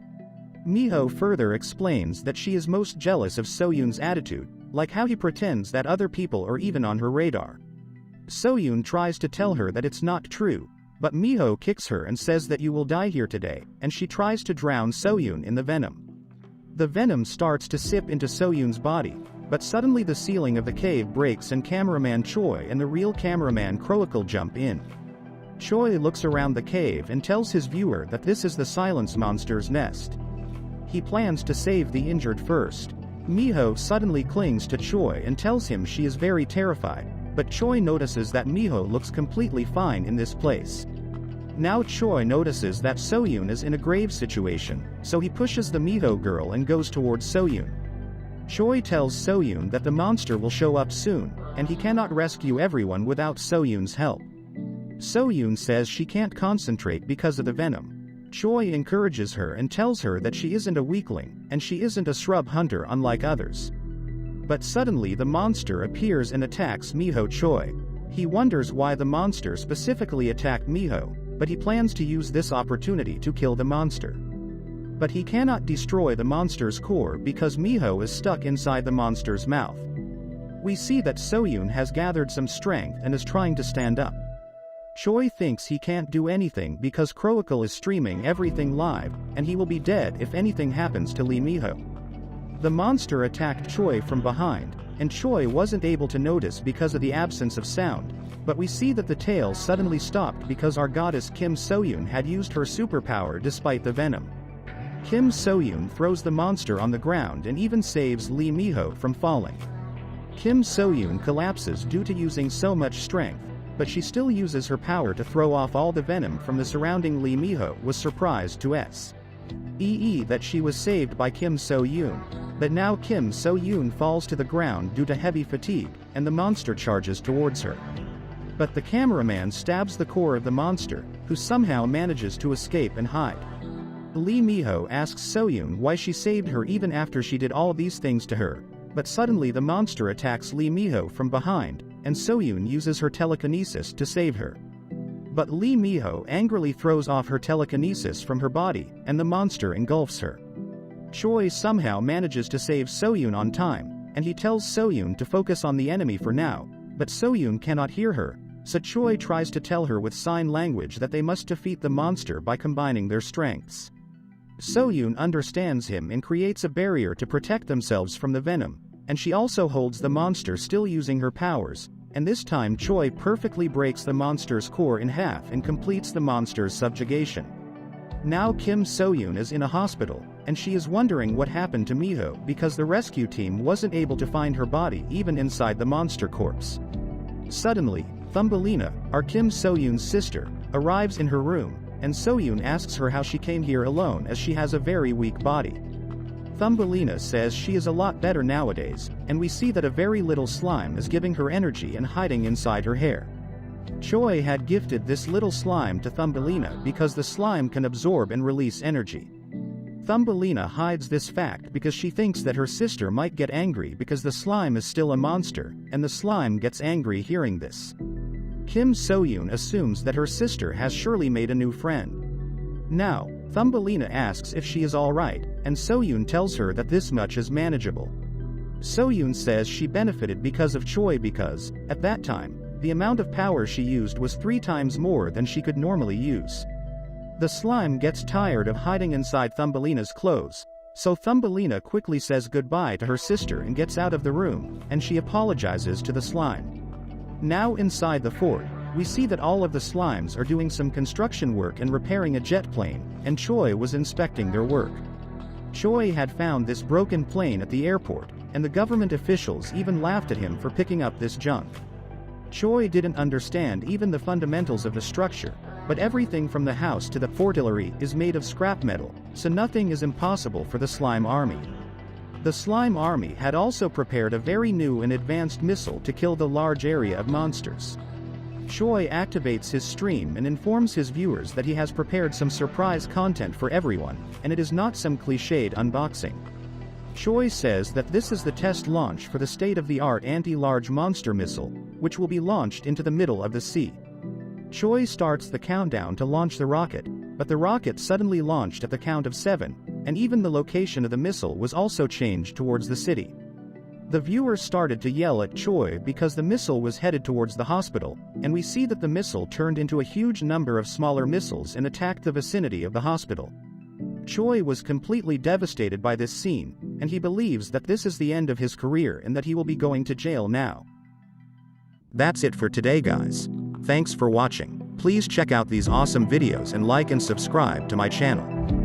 Miho further explains that she is most jealous of So-yoon's attitude, like how he pretends that other people are even on her radar. So-yoon tries to tell her that it's not true, but Miho kicks her and says that you will die here today, and she tries to drown So-yoon in the venom. The venom starts to sip into So-yoon's body, but suddenly the ceiling of the cave breaks and cameraman Choi and the real cameraman Croacle jump in. Choi looks around the cave and tells his viewer that this is the silence monster's nest. He plans to save the injured first. Miho suddenly clings to Choi and tells him she is very terrified, but Choi notices that Miho looks completely fine in this place. Now Choi notices that So-yoon is in a grave situation, so he pushes the Miho girl and goes towards So-yoon. Choi tells So-yoon that the monster will show up soon, and he cannot rescue everyone without So-yoon's help. So-yoon says she can't concentrate because of the venom. Choi encourages her and tells her that she isn't a weakling, and she isn't a shrub hunter unlike others. But suddenly the monster appears and attacks Miho Choi. He wonders why the monster specifically attacked Miho, but he plans to use this opportunity to kill the monster. But he cannot destroy the monster's core because Miho is stuck inside the monster's mouth. We see that So-yoon has gathered some strength and is trying to stand up. Choi thinks he can't do anything because Croacle is streaming everything live, and he will be dead if anything happens to Lee Miho. The monster attacked Choi from behind, and Choi wasn't able to notice because of the absence of sound, but we see that the tail suddenly stopped because our goddess Kim So-yoon had used her superpower despite the venom. Kim So-yoon throws the monster on the ground and even saves Lee Miho from falling. Kim So-yoon collapses due to using so much strength, but she still uses her power to throw off all the venom from the surrounding Lee Miho was surprised to s. That she was saved by Kim So-yoon. But now Kim So-yoon falls to the ground due to heavy fatigue, and the monster charges towards her. But the cameraman stabs the core of the monster, who somehow manages to escape and hide. Lee Mi-ho asks So-yoon why she saved her even after she did all these things to her, but suddenly the monster attacks Lee Mi-ho from behind, and So-yoon uses her telekinesis to save her. But Lee Mi-ho angrily throws off her telekinesis from her body, and the monster engulfs her. Choi somehow manages to save So-yoon on time, and he tells So-yoon to focus on the enemy for now, but So-yoon cannot hear her, so Choi tries to tell her with sign language that they must defeat the monster by combining their strengths. So-yoon understands him and creates a barrier to protect themselves from the venom, and she also holds the monster still using her powers, and this time Choi perfectly breaks the monster's core in half and completes the monster's subjugation. Now Kim So-yoon is in a hospital, and she is wondering what happened to Mi-ho because the rescue team wasn't able to find her body even inside the monster corpse. Suddenly, Thumbelina, our Kim So-yoon's sister, arrives in her room, and So-yoon asks her how she came here alone as she has a very weak body. Thumbelina says she is a lot better nowadays, and we see that a very little slime is giving her energy and hiding inside her hair. Choi had gifted this little slime to Thumbelina because the slime can absorb and release energy. Thumbelina hides this fact because she thinks that her sister might get angry because the slime is still a monster, and the slime gets angry hearing this. Kim So-yoon assumes that her sister has surely made a new friend. Now, Thumbelina asks if she is alright, and So-yoon tells her that this much is manageable. So-yoon says she benefited because of Choi because, at that time, the amount of power she used was 3 times more than she could normally use. The slime gets tired of hiding inside Thumbelina's clothes, so Thumbelina quickly says goodbye to her sister and gets out of the room, and she apologizes to the slime. Now inside the fort, we see that all of the slimes are doing some construction work and repairing a jet plane, and Choi was inspecting their work. Choi had found this broken plane at the airport, and the government officials even laughed at him for picking up this junk. Choi didn't understand even the fundamentals of the structure, but everything from the house to the fortillery is made of scrap metal, so nothing is impossible for the slime army. The slime army had also prepared a very new and advanced missile to kill the large area of monsters. Choi activates his stream and informs his viewers that he has prepared some surprise content for everyone, and it is not some cliched unboxing. Choi says that this is the test launch for the state-of-the-art anti-large monster missile, which will be launched into the middle of the sea. Choi starts the countdown to launch the rocket, but the rocket suddenly launched at the count of 7, and even the location of the missile was also changed towards the city. The viewers started to yell at Choi because the missile was headed towards the hospital, and we see that the missile turned into a huge number of smaller missiles and attacked the vicinity of the hospital. Choi was completely devastated by this scene, and he believes that this is the end of his career and that he will be going to jail now. That's it for today, guys. Thanks for watching. Please check out these awesome videos and like and subscribe to my channel.